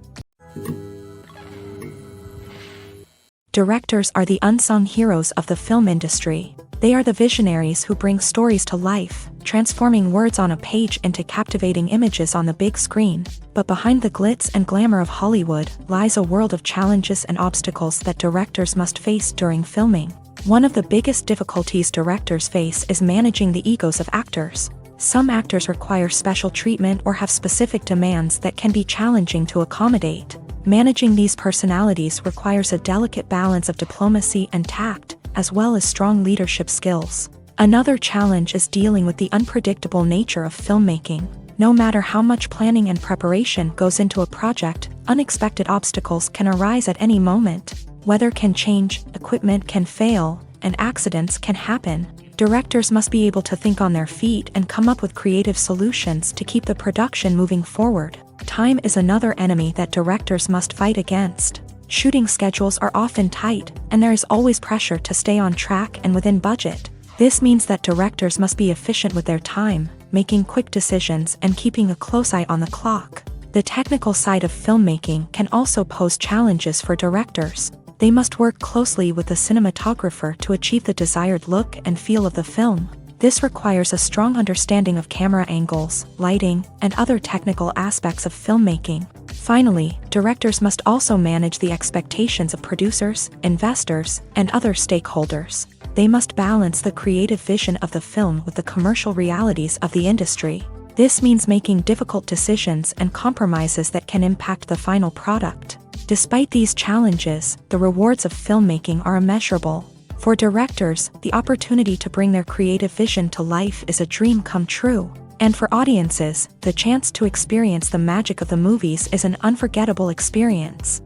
Directors are the unsung heroes of the film industry. They are the visionaries who bring stories to life, transforming words on a page into captivating images on the big screen. But behind the glitz and glamour of Hollywood lies a world of challenges and obstacles that directors must face during filming. One of the biggest difficulties directors face is managing the egos of actors. Some actors require special treatment or have specific demands that can be challenging to accommodate. Managing these personalities requires a delicate balance of diplomacy and tact, as well as strong leadership skills. Another challenge is dealing with the unpredictable nature of filmmaking. No matter how much planning and preparation goes into a project, unexpected obstacles can arise at any moment. Weather can change, equipment can fail, and accidents can happen. Directors must be able to think on their feet and come up with creative solutions to keep the production moving forward. Time is another enemy that directors must fight against. Shooting schedules are often tight, and there is always pressure to stay on track and within budget. This means that directors must be efficient with their time, making quick decisions and keeping a close eye on the clock. The technical side of filmmaking can also pose challenges for directors. They must work closely with the cinematographer to achieve the desired look and feel of the film. This requires a strong understanding of camera angles, lighting, and other technical aspects of filmmaking. Finally, directors must also manage the expectations of producers, investors, and other stakeholders. They must balance the creative vision of the film with the commercial realities of the industry. This means making difficult decisions and compromises that can impact the final product. Despite these challenges, the rewards of filmmaking are immeasurable. For directors, the opportunity to bring their creative vision to life is a dream come true. And for audiences, the chance to experience the magic of the movies is an unforgettable experience.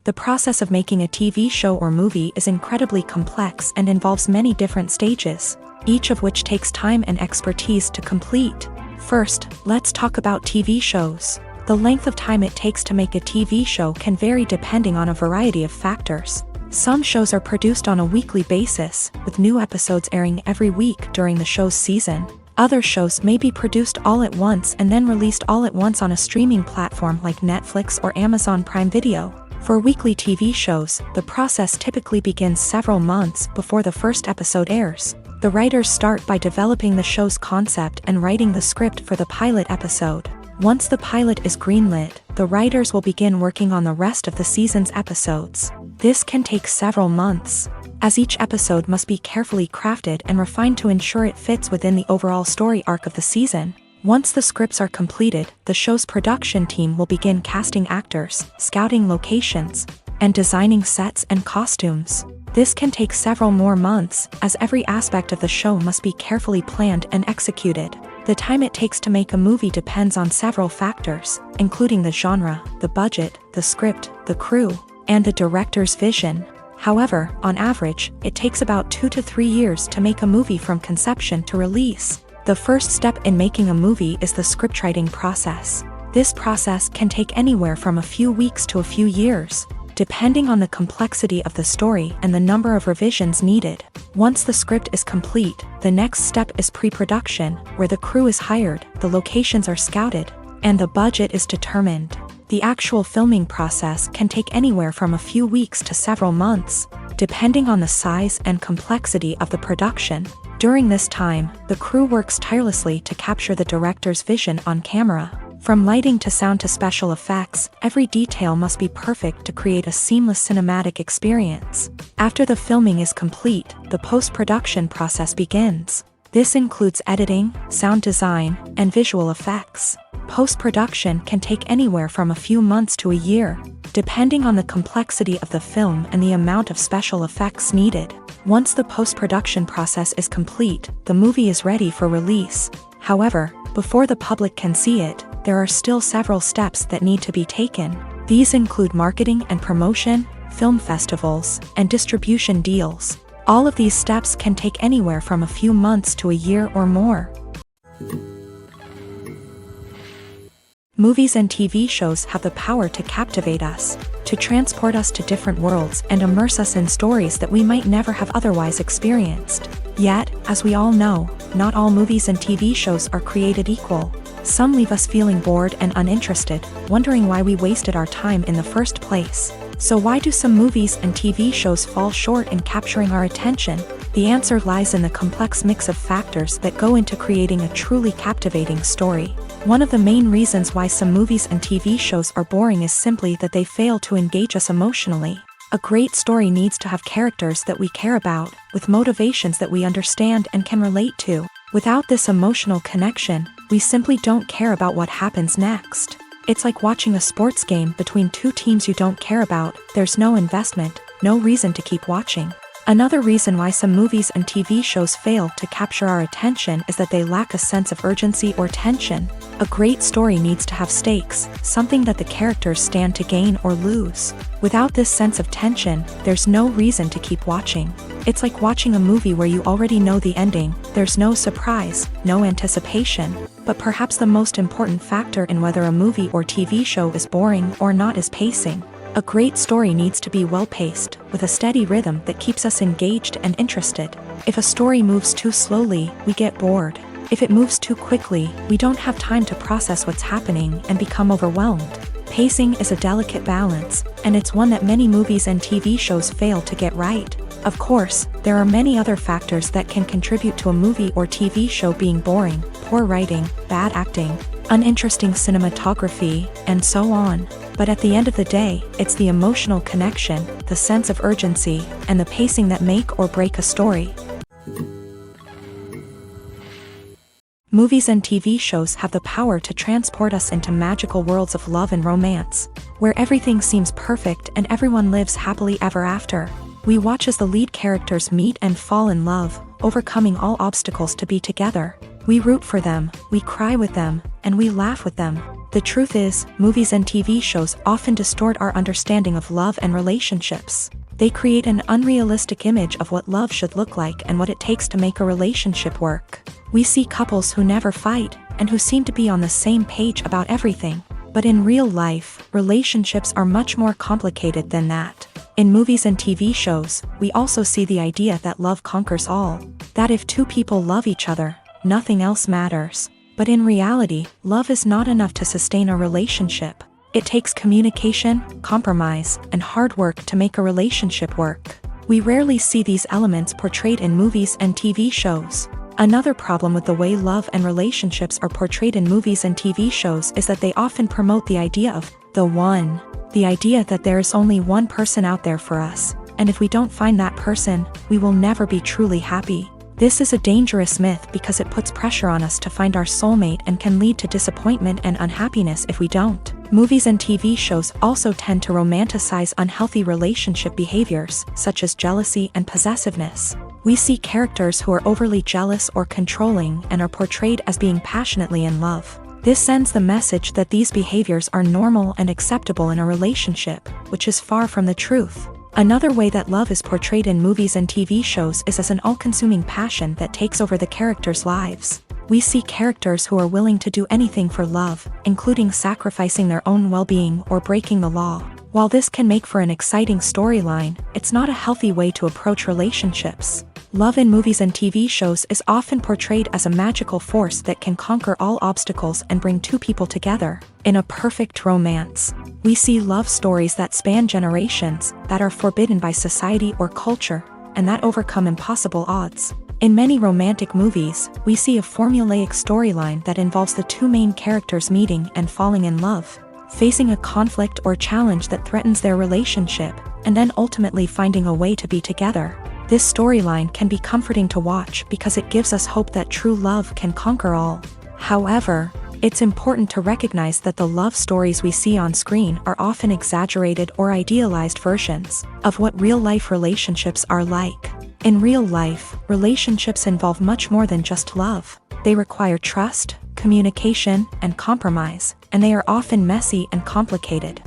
The process of making a TV show or movie is incredibly complex and involves many different stages, each of which takes time and expertise to complete. First, let's talk about TV shows. The length of time it takes to make a TV show can vary depending on a variety of factors. Some shows are produced on a weekly basis, with new episodes airing every week during the show's season. Other shows may be produced all at once and then released all at once on a streaming platform like Netflix or Amazon Prime Video. For weekly TV shows, the process typically begins several months before the first episode airs. The writers start by developing the show's concept and writing the script for the pilot episode. Once the pilot is greenlit, the writers will begin working on the rest of the season's episodes. This can take several months, as each episode must be carefully crafted and refined to ensure it fits within the overall story arc of the season. Once the scripts are completed, the show's production team will begin casting actors, scouting locations, and designing sets and costumes. This can take several more months, as every aspect of the show must be carefully planned and executed. The time it takes to make a movie depends on several factors, including the genre, the budget, the script, the crew, and the director's vision. However, on average, it takes about 2 to 3 years to make a movie from conception to release. The first step in making a movie is the scriptwriting process. This process can take anywhere from a few weeks to a few years, depending on the complexity of the story and the number of revisions needed. Once the script is complete, the next step is pre-production, where the crew is hired, the locations are scouted, and the budget is determined. The actual filming process can take anywhere from a few weeks to several months, depending on the size and complexity of the production. During this time, the crew works tirelessly to capture the director's vision on camera. From lighting to sound to special effects, every detail must be perfect to create a seamless cinematic experience. After the filming is complete, the post-production process begins. This includes editing, sound design, and visual effects. Post-production can take anywhere from a few months to a year, depending on the complexity of the film and the amount of special effects needed. Once the post-production process is complete, the movie is ready for release. However, before the public can see it, there are still several steps that need to be taken. These include marketing and promotion, film festivals, and distribution deals. All of these steps can take anywhere from a few months to a year or more. Movies and TV shows have the power to captivate us, to transport us to different worlds and immerse us in stories that we might never have otherwise experienced. Yet, as we all know, not all movies and TV shows are created equal. Some leave us feeling bored and uninterested, wondering why we wasted our time in the first place. So why do some movies and TV shows fall short in capturing our attention? The answer lies in the complex mix of factors that go into creating a truly captivating story. One of the main reasons why some movies and TV shows are boring is simply that they fail to engage us emotionally. A great story needs to have characters that we care about, with motivations that we understand and can relate to. Without this emotional connection, we simply don't care about what happens next. It's like watching a sports game between two teams you don't care about. There's no investment, no reason to keep watching. Another reason why some movies and TV shows fail to capture our attention is that they lack a sense of urgency or tension. A great story needs to have stakes, something that the characters stand to gain or lose. Without this sense of tension, there's no reason to keep watching. It's like watching a movie where you already know the ending. There's no surprise, no anticipation. But perhaps the most important factor in whether a movie or TV show is boring or not is pacing. A great story needs to be well-paced, with a steady rhythm that keeps us engaged and interested. If a story moves too slowly, we get bored. If it moves too quickly, we don't have time to process what's happening and become overwhelmed. Pacing is a delicate balance, and it's one that many movies and TV shows fail to get right. Of course, there are many other factors that can contribute to a movie or TV show being boring: poor writing, bad acting, uninteresting cinematography, and so on. But at the end of the day, it's the emotional connection, the sense of urgency, and the pacing that make or break a story. Movies and TV shows have the power to transport us into magical worlds of love and romance, where everything seems perfect and everyone lives happily ever after. We watch as the lead characters meet and fall in love, overcoming all obstacles to be together. We root for them, we cry with them, and we laugh with them. The truth is, movies and TV shows often distort our understanding of love and relationships. They create an unrealistic image of what love should look like and what it takes to make a relationship work. We see couples who never fight, and who seem to be on the same page about everything. But in real life, relationships are much more complicated than that. In movies and TV shows, we also see the idea that love conquers all. That if two people love each other, nothing else matters. But in reality, love is not enough to sustain a relationship. It takes communication, compromise, and hard work to make a relationship work. We rarely see these elements portrayed in movies and TV shows. Another problem with the way love and relationships are portrayed in movies and TV shows is that they often promote the idea of the one. The idea that there is only one person out there for us, and if we don't find that person, we will never be truly happy. This is a dangerous myth because it puts pressure on us to find our soulmate and can lead to disappointment and unhappiness if we don't. Movies and TV shows also tend to romanticize unhealthy relationship behaviors, such as jealousy and possessiveness. We see characters who are overly jealous or controlling and are portrayed as being passionately in love. This sends the message that these behaviors are normal and acceptable in a relationship, which is far from the truth. Another way that love is portrayed in movies and TV shows is as an all-consuming passion that takes over the characters' lives. We see characters who are willing to do anything for love, including sacrificing their own well-being or breaking the law. While this can make for an exciting storyline, it's not a healthy way to approach relationships. Love in movies and TV shows is often portrayed as a magical force that can conquer all obstacles and bring two people together. In a perfect romance, we see love stories that span generations, that are forbidden by society or culture, and that overcome impossible odds. In many romantic movies, we see a formulaic storyline that involves the two main characters meeting and falling in love, facing a conflict or challenge that threatens their relationship, and then ultimately finding a way to be together. This storyline can be comforting to watch because it gives us hope that true love can conquer all. However, it's important to recognize that the love stories we see on screen are often exaggerated or idealized versions of what real-life relationships are like. In real life, relationships involve much more than just love. They require trust, communication, and compromise, and they are often messy and complicated.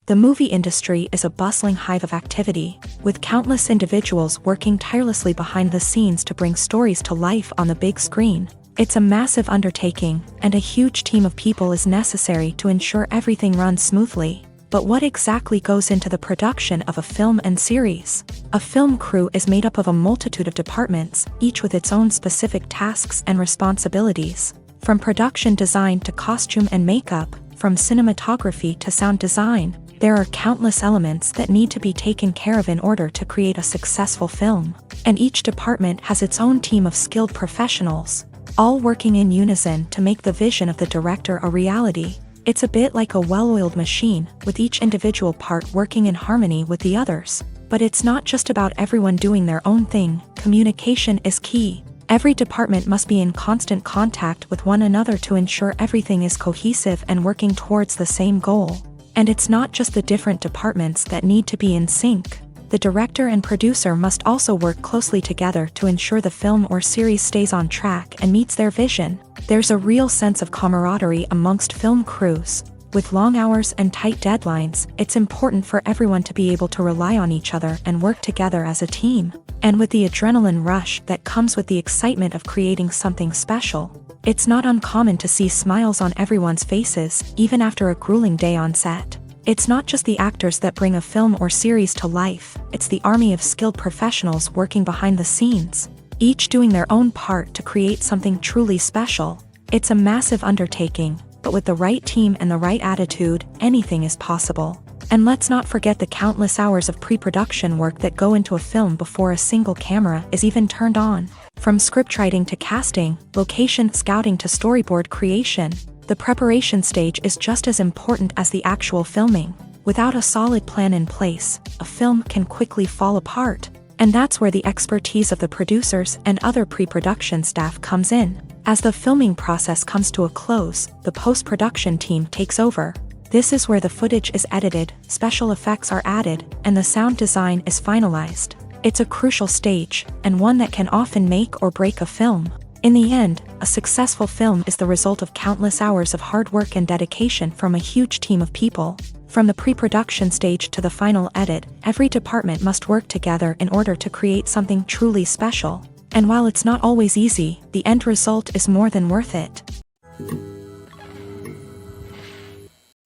The movie industry is a bustling hive of activity, with countless individuals working tirelessly behind the scenes to bring stories to life on the big screen. It's a massive undertaking, and a huge team of people is necessary to ensure everything runs smoothly. But what exactly goes into the production of a film and series? A film crew is made up of a multitude of departments, each with its own specific tasks and responsibilities. From production design to costume and makeup, from cinematography to sound design, there are countless elements that need to be taken care of in order to create a successful film. And each department has its own team of skilled professionals, all working in unison to make the vision of the director a reality. It's a bit like a well-oiled machine, with each individual part working in harmony with the others. But it's not just about everyone doing their own thing. Communication is key. Every department must be in constant contact with one another to ensure everything is cohesive and working towards the same goal. And it's not just the different departments that need to be in sync. The director and producer must also work closely together to ensure the film or series stays on track and meets their vision. There's a real sense of camaraderie amongst film crews. With long hours and tight deadlines, it's important for everyone to be able to rely on each other and work together as a team. And with the adrenaline rush that comes with the excitement of creating something special, it's not uncommon to see smiles on everyone's faces, even after a grueling day on set. It's not just the actors that bring a film or series to life, it's the army of skilled professionals working behind the scenes, each doing their own part to create something truly special. It's a massive undertaking, but with the right team and the right attitude, anything is possible. And let's not forget the countless hours of pre-production work that go into a film before a single camera is even turned on. From scriptwriting to casting, location scouting to storyboard creation, the preparation stage is just as important as the actual filming. Without a solid plan in place, a film can quickly fall apart. And that's where the expertise of the producers and other pre-production staff comes in. As the filming process comes to a close, the post-production team takes over. This is where the footage is edited, special effects are added, and the sound design is finalized. It's a crucial stage, and one that can often make or break a film. In the end, a successful film is the result of countless hours of hard work and dedication from a huge team of people. From the pre-production stage to the final edit, every department must work together in order to create something truly special. And while it's not always easy, the end result is more than worth it.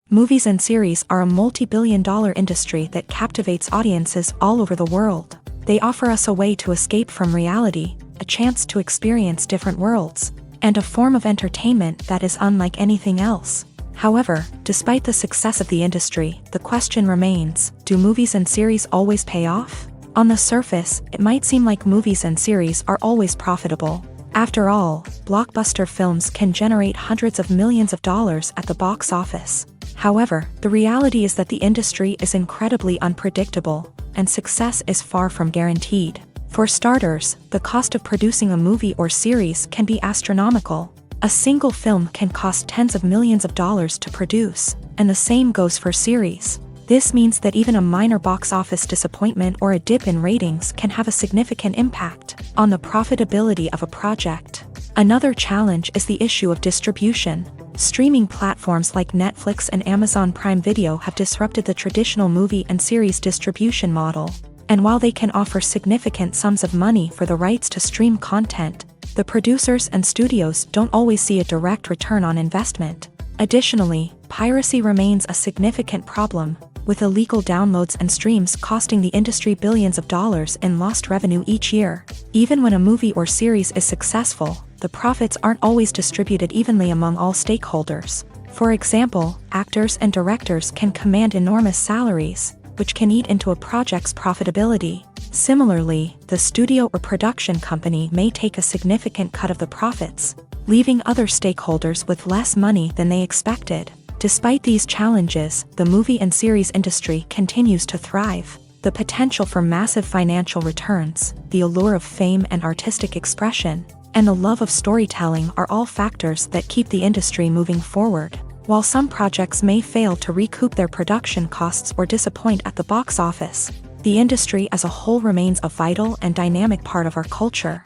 Movies and series are a multi-billion-dollar industry that captivates audiences all over the world. They offer us a way to escape from reality, a chance to experience different worlds, and a form of entertainment that is unlike anything else. However, despite the success of the industry, the question remains, do movies and series always pay off? On the surface, it might seem like movies and series are always profitable. After all, blockbuster films can generate hundreds of millions of dollars at the box office. However, the reality is that the industry is incredibly unpredictable, and success is far from guaranteed. For starters, the cost of producing a movie or series can be astronomical. A single film can cost tens of millions of dollars to produce, and the same goes for series. This means that even a minor box office disappointment or a dip in ratings can have a significant impact on the profitability of a project. Another challenge is the issue of distribution. Streaming platforms like Netflix and Amazon Prime Video have disrupted the traditional movie and series distribution model. And while they can offer significant sums of money for the rights to stream content, the producers and studios don't always see a direct return on investment. Additionally, piracy remains a significant problem, with illegal downloads and streams costing the industry billions of dollars in lost revenue each year. Even when a movie or series is successful, the profits aren't always distributed evenly among all stakeholders. For example, actors and directors can command enormous salaries, which can eat into a project's profitability. Similarly, the studio or production company may take a significant cut of the profits, leaving other stakeholders with less money than they expected. Despite these challenges, the movie and series industry continues to thrive. The potential for massive financial returns, the allure of fame and artistic expression, and the love of storytelling are all factors that keep the industry moving forward. While some projects may fail to recoup their production costs or disappoint at the box office, the industry as a whole remains a vital and dynamic part of our culture.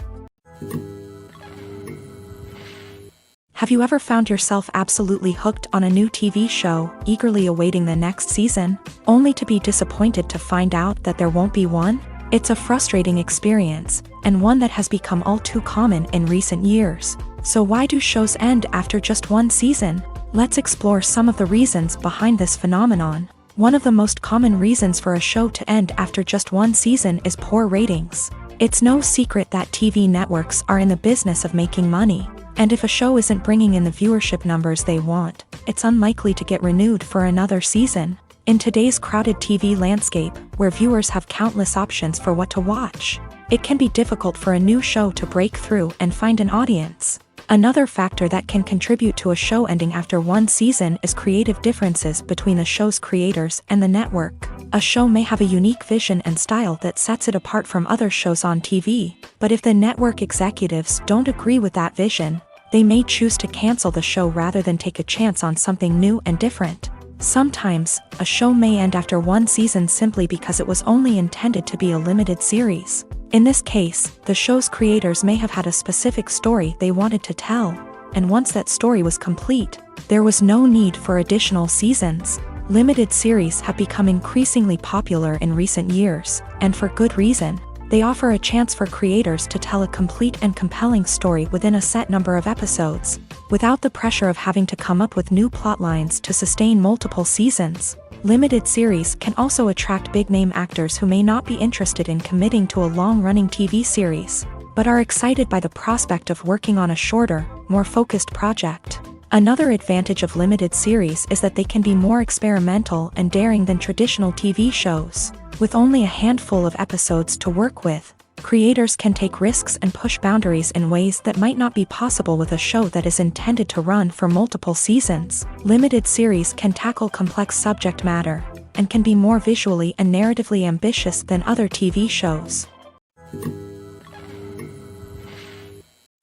Have you ever found yourself absolutely hooked on a new TV show, eagerly awaiting the next season, only to be disappointed to find out that there won't be one? It's a frustrating experience, and one that has become all too common in recent years. So why do shows end after just one season? Let's explore some of the reasons behind this phenomenon. One of the most common reasons for a show to end after just one season is poor ratings. It's no secret that TV networks are in the business of making money, and if a show isn't bringing in the viewership numbers they want, it's unlikely to get renewed for another season. In today's crowded TV landscape, where viewers have countless options for what to watch, it can be difficult for a new show to break through and find an audience. Another factor that can contribute to a show ending after one season is creative differences between the show's creators and the network. A show may have a unique vision and style that sets it apart from other shows on TV, but if the network executives don't agree with that vision, they may choose to cancel the show rather than take a chance on something new and different. Sometimes, a show may end after one season simply because it was only intended to be a limited series. In this case, the show's creators may have had a specific story they wanted to tell, and once that story was complete, there was no need for additional seasons. Limited series have become increasingly popular in recent years, and for good reason. They offer a chance for creators to tell a complete and compelling story within a set number of episodes, without the pressure of having to come up with new plotlines to sustain multiple seasons. Limited series can also attract big-name actors who may not be interested in committing to a long-running TV series, but are excited by the prospect of working on a shorter, more focused project. Another advantage of limited series is that they can be more experimental and daring than traditional TV shows. With only a handful of episodes to work with, creators can take risks and push boundaries in ways that might not be possible with a show that is intended to run for multiple seasons. Limited series can tackle complex subject matter, and can be more visually and narratively ambitious than other TV shows.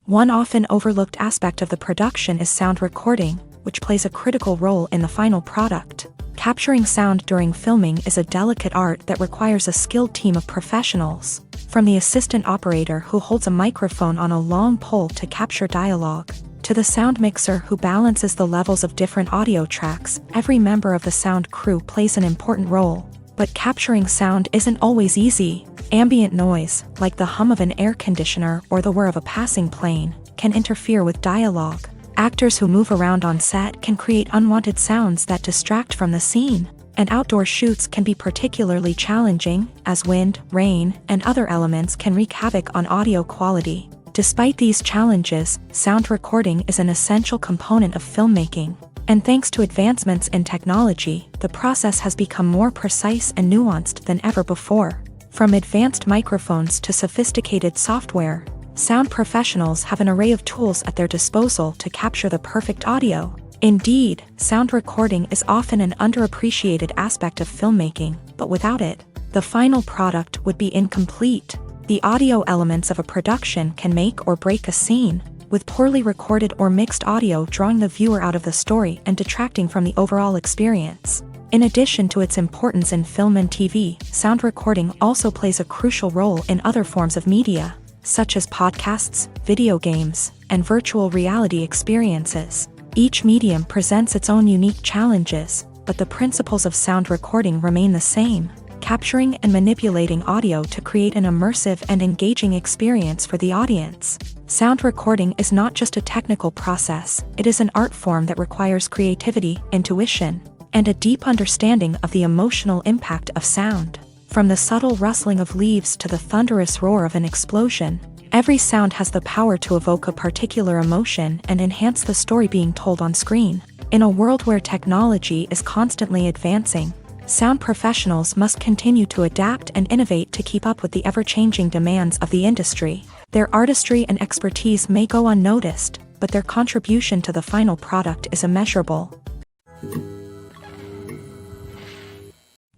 One often overlooked aspect of the production is sound recording, which plays a critical role in the final product. Capturing sound during filming is a delicate art that requires a skilled team of professionals, from the assistant operator who holds a microphone on a long pole to capture dialogue, to the sound mixer who balances the levels of different audio tracks. Every member of the sound crew plays an important role. But capturing sound isn't always easy. Ambient noise, like the hum of an air conditioner or the whir of a passing plane, can interfere with dialogue. Actors who move around on set can create unwanted sounds that distract from the scene, and outdoor shoots can be particularly challenging, as wind, rain, and other elements can wreak havoc on audio quality. Despite these challenges, sound recording is an essential component of filmmaking, and thanks to advancements in technology, the process has become more precise and nuanced than ever before. From advanced microphones to sophisticated software, sound professionals have an array of tools at their disposal to capture the perfect audio. Indeed, sound recording is often an underappreciated aspect of filmmaking, but without it, the final product would be incomplete. The audio elements of a production can make or break a scene, with poorly recorded or mixed audio drawing the viewer out of the story and detracting from the overall experience. In addition to its importance in film and TV, sound recording also plays a crucial role in other forms of media, such as podcasts, video games, and virtual reality experiences. Each medium presents its own unique challenges, but the principles of sound recording remain the same: capturing and manipulating audio to create an immersive and engaging experience for the audience. Sound recording is not just a technical process, it is an art form that requires creativity, intuition, and a deep understanding of the emotional impact of sound. From the subtle rustling of leaves to the thunderous roar of an explosion, every sound has the power to evoke a particular emotion and enhance the story being told on screen. In a world where technology is constantly advancing, sound professionals must continue to adapt and innovate to keep up with the ever-changing demands of the industry. Their artistry and expertise may go unnoticed, but their contribution to the final product is immeasurable.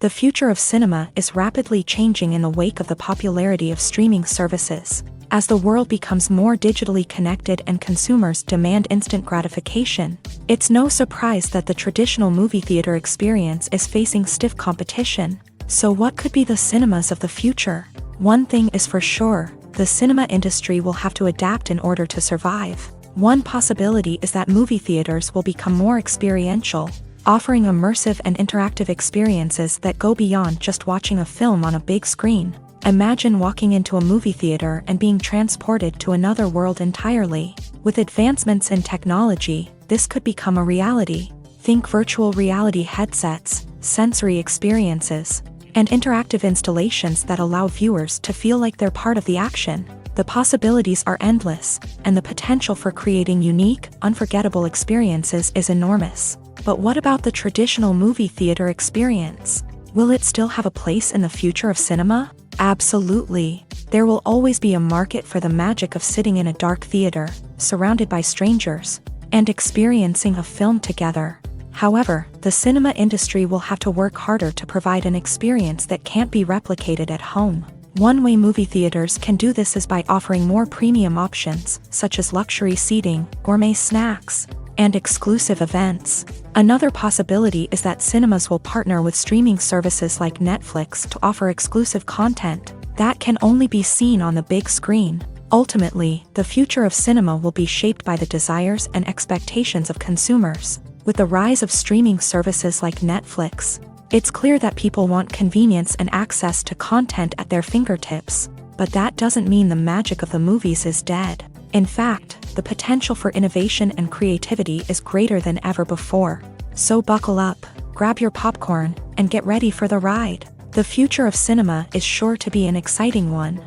The future of cinema is rapidly changing in the wake of the popularity of streaming services. As the world becomes more digitally connected and consumers demand instant gratification, it's no surprise that the traditional movie theater experience is facing stiff competition. So what could be the cinemas of the future? One thing is for sure, the cinema industry will have to adapt in order to survive. One possibility is that movie theaters will become more experiential, offering immersive and interactive experiences that go beyond just watching a film on a big screen. Imagine walking into a movie theater and being transported to another world entirely. With advancements in technology, this could become a reality. Think virtual reality headsets, sensory experiences, and interactive installations that allow viewers to feel like they're part of the action. The possibilities are endless, and the potential for creating unique, unforgettable experiences is enormous. But what about the traditional movie theater experience? Will it still have a place in the future of cinema? Absolutely. There will always be a market for the magic of sitting in a dark theater, surrounded by strangers, and experiencing a film together. However, the cinema industry will have to work harder to provide an experience that can't be replicated at home. One way movie theaters can do this is by offering more premium options, such as luxury seating, gourmet snacks, and exclusive events. Another possibility is that cinemas will partner with streaming services like Netflix to offer exclusive content that can only be seen on the big screen. Ultimately, the future of cinema will be shaped by the desires and expectations of consumers. With the rise of streaming services like Netflix, it's clear that people want convenience and access to content at their fingertips. But that doesn't mean the magic of the movies is dead. In fact, the potential for innovation and creativity is greater than ever before. So buckle up, grab your popcorn, and get ready for the ride. The future of cinema is sure to be an exciting one.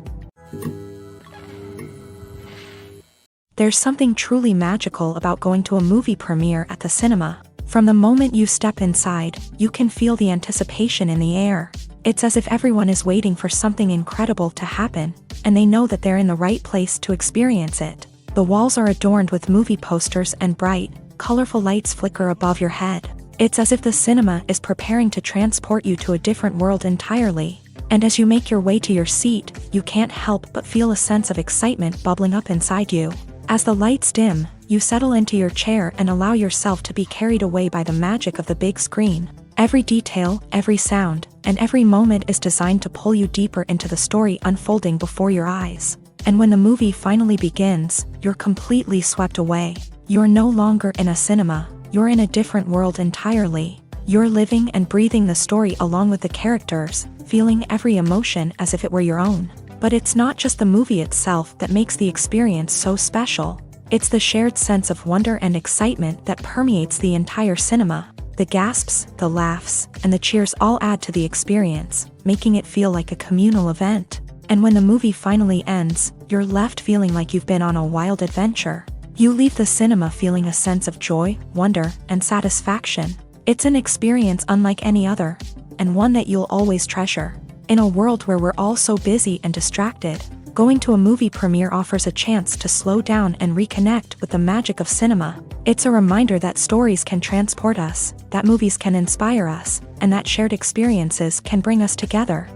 There's something truly magical about going to a movie premiere at the cinema. From the moment you step inside, you can feel the anticipation in the air. It's as if everyone is waiting for something incredible to happen, and they know that they're in the right place to experience it. The walls are adorned with movie posters and bright, colorful lights flicker above your head. It's as if the cinema is preparing to transport you to a different world entirely. And as you make your way to your seat, you can't help but feel a sense of excitement bubbling up inside you. As the lights dim, you settle into your chair and allow yourself to be carried away by the magic of the big screen. Every detail, every sound, and every moment is designed to pull you deeper into the story unfolding before your eyes. And when the movie finally begins, you're completely swept away. You're no longer in a cinema, you're in a different world entirely. You're living and breathing the story along with the characters, feeling every emotion as if it were your own. But it's not just the movie itself that makes the experience so special. It's the shared sense of wonder and excitement that permeates the entire cinema. The gasps, the laughs, and the cheers all add to the experience, making it feel like a communal event. And when the movie finally ends, you're left feeling like you've been on a wild adventure. You leave the cinema feeling a sense of joy, wonder, and satisfaction. It's an experience unlike any other, and one that you'll always treasure. In a world where we're all so busy and distracted, going to a movie premiere offers a chance to slow down and reconnect with the magic of cinema. It's a reminder that stories can transport us, that movies can inspire us, and that shared experiences can bring us together.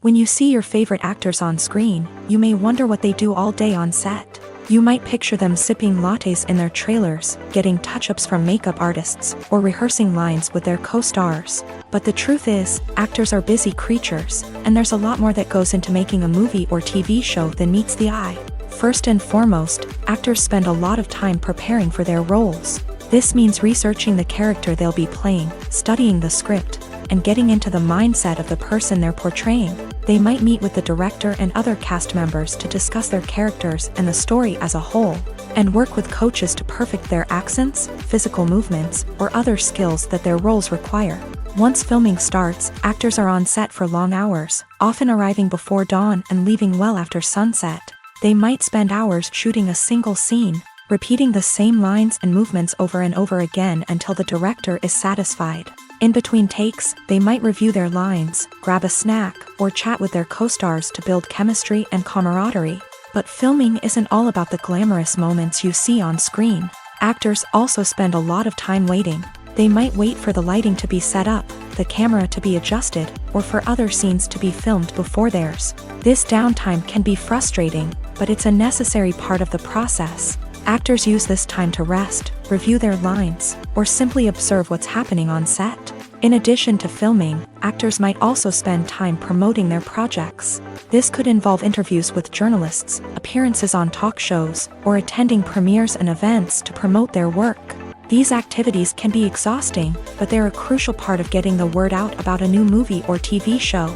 When you see your favorite actors on screen, you may wonder what they do all day on set. You might picture them sipping lattes in their trailers, getting touch-ups from makeup artists, or rehearsing lines with their co-stars. But the truth is, actors are busy creatures, and there's a lot more that goes into making a movie or TV show than meets the eye. First and foremost, actors spend a lot of time preparing for their roles. This means researching the character they'll be playing, studying the script, and getting into the mindset of the person they're portraying. They might meet with the director and other cast members to discuss their characters and the story as a whole, and work with coaches to perfect their accents, physical movements, or other skills that their roles require. Once filming starts, actors are on set for long hours, often arriving before dawn and leaving well after sunset. They might spend hours shooting a single scene, repeating the same lines and movements over and over again until the director is satisfied. In between takes, they might review their lines, grab a snack, or chat with their co-stars to build chemistry and camaraderie. But filming isn't all about the glamorous moments you see on screen. Actors also spend a lot of time waiting. They might wait for the lighting to be set up, the camera to be adjusted, or for other scenes to be filmed before theirs. This downtime can be frustrating, but it's a necessary part of the process. Actors use this time to rest, review their lines, or simply observe what's happening on set. In addition to filming, actors might also spend time promoting their projects. This could involve interviews with journalists, appearances on talk shows, or attending premieres and events to promote their work. These activities can be exhausting, but they're a crucial part of getting the word out about a new movie or TV show.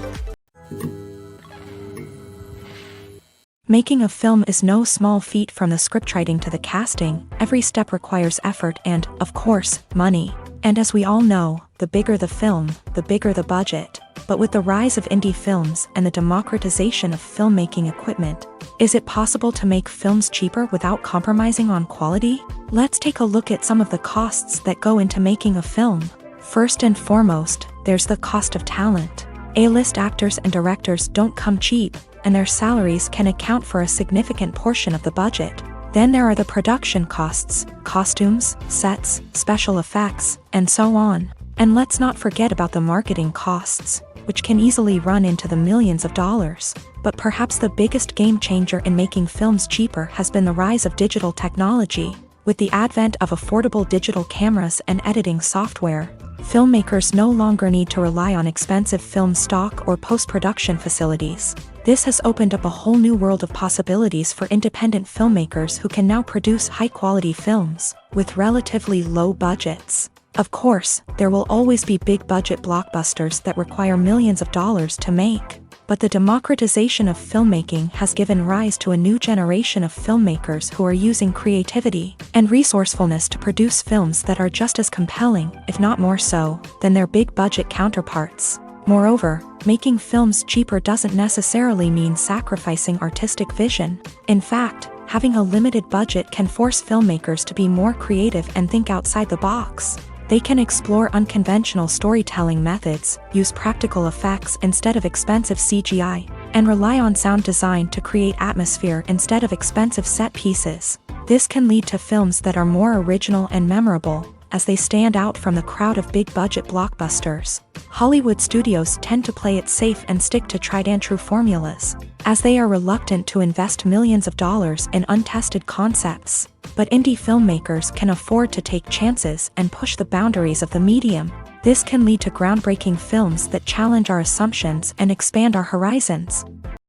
Making a film is no small feat. From the scriptwriting to the casting. Every step requires effort and, of course, money. And as we all know, the bigger the film, the bigger the budget. But with the rise of indie films and the democratization of filmmaking equipment, is it possible to make films cheaper without compromising on quality? Let's take a look at some of the costs that go into making a film. First and foremost, there's the cost of talent. A-list actors and directors don't come cheap, and their salaries can account for a significant portion of the budget. Then there are the production costs, costumes, sets, special effects, and so on. And let's not forget about the marketing costs, which can easily run into the millions of dollars. But perhaps the biggest game changer in making films cheaper has been the rise of digital technology. With the advent of affordable digital cameras and editing software, filmmakers no longer need to rely on expensive film stock or post-production facilities. This has opened up a whole new world of possibilities for independent filmmakers who can now produce high-quality films with relatively low budgets. Of course, there will always be big-budget blockbusters that require millions of dollars to make. But the democratization of filmmaking has given rise to a new generation of filmmakers who are using creativity and resourcefulness to produce films that are just as compelling, if not more so, than their big-budget counterparts. Moreover, making films cheaper doesn't necessarily mean sacrificing artistic vision. In fact, having a limited budget can force filmmakers to be more creative and think outside the box. They can explore unconventional storytelling methods, use practical effects instead of expensive CGI, and rely on sound design to create atmosphere instead of expensive set pieces. This can lead to films that are more original and memorable, as they stand out from the crowd of big-budget blockbusters. Hollywood studios tend to play it safe and stick to tried-and-true formulas, as they are reluctant to invest millions of dollars in untested concepts. But indie filmmakers can afford to take chances and push the boundaries of the medium. This can lead to groundbreaking films that challenge our assumptions and expand our horizons.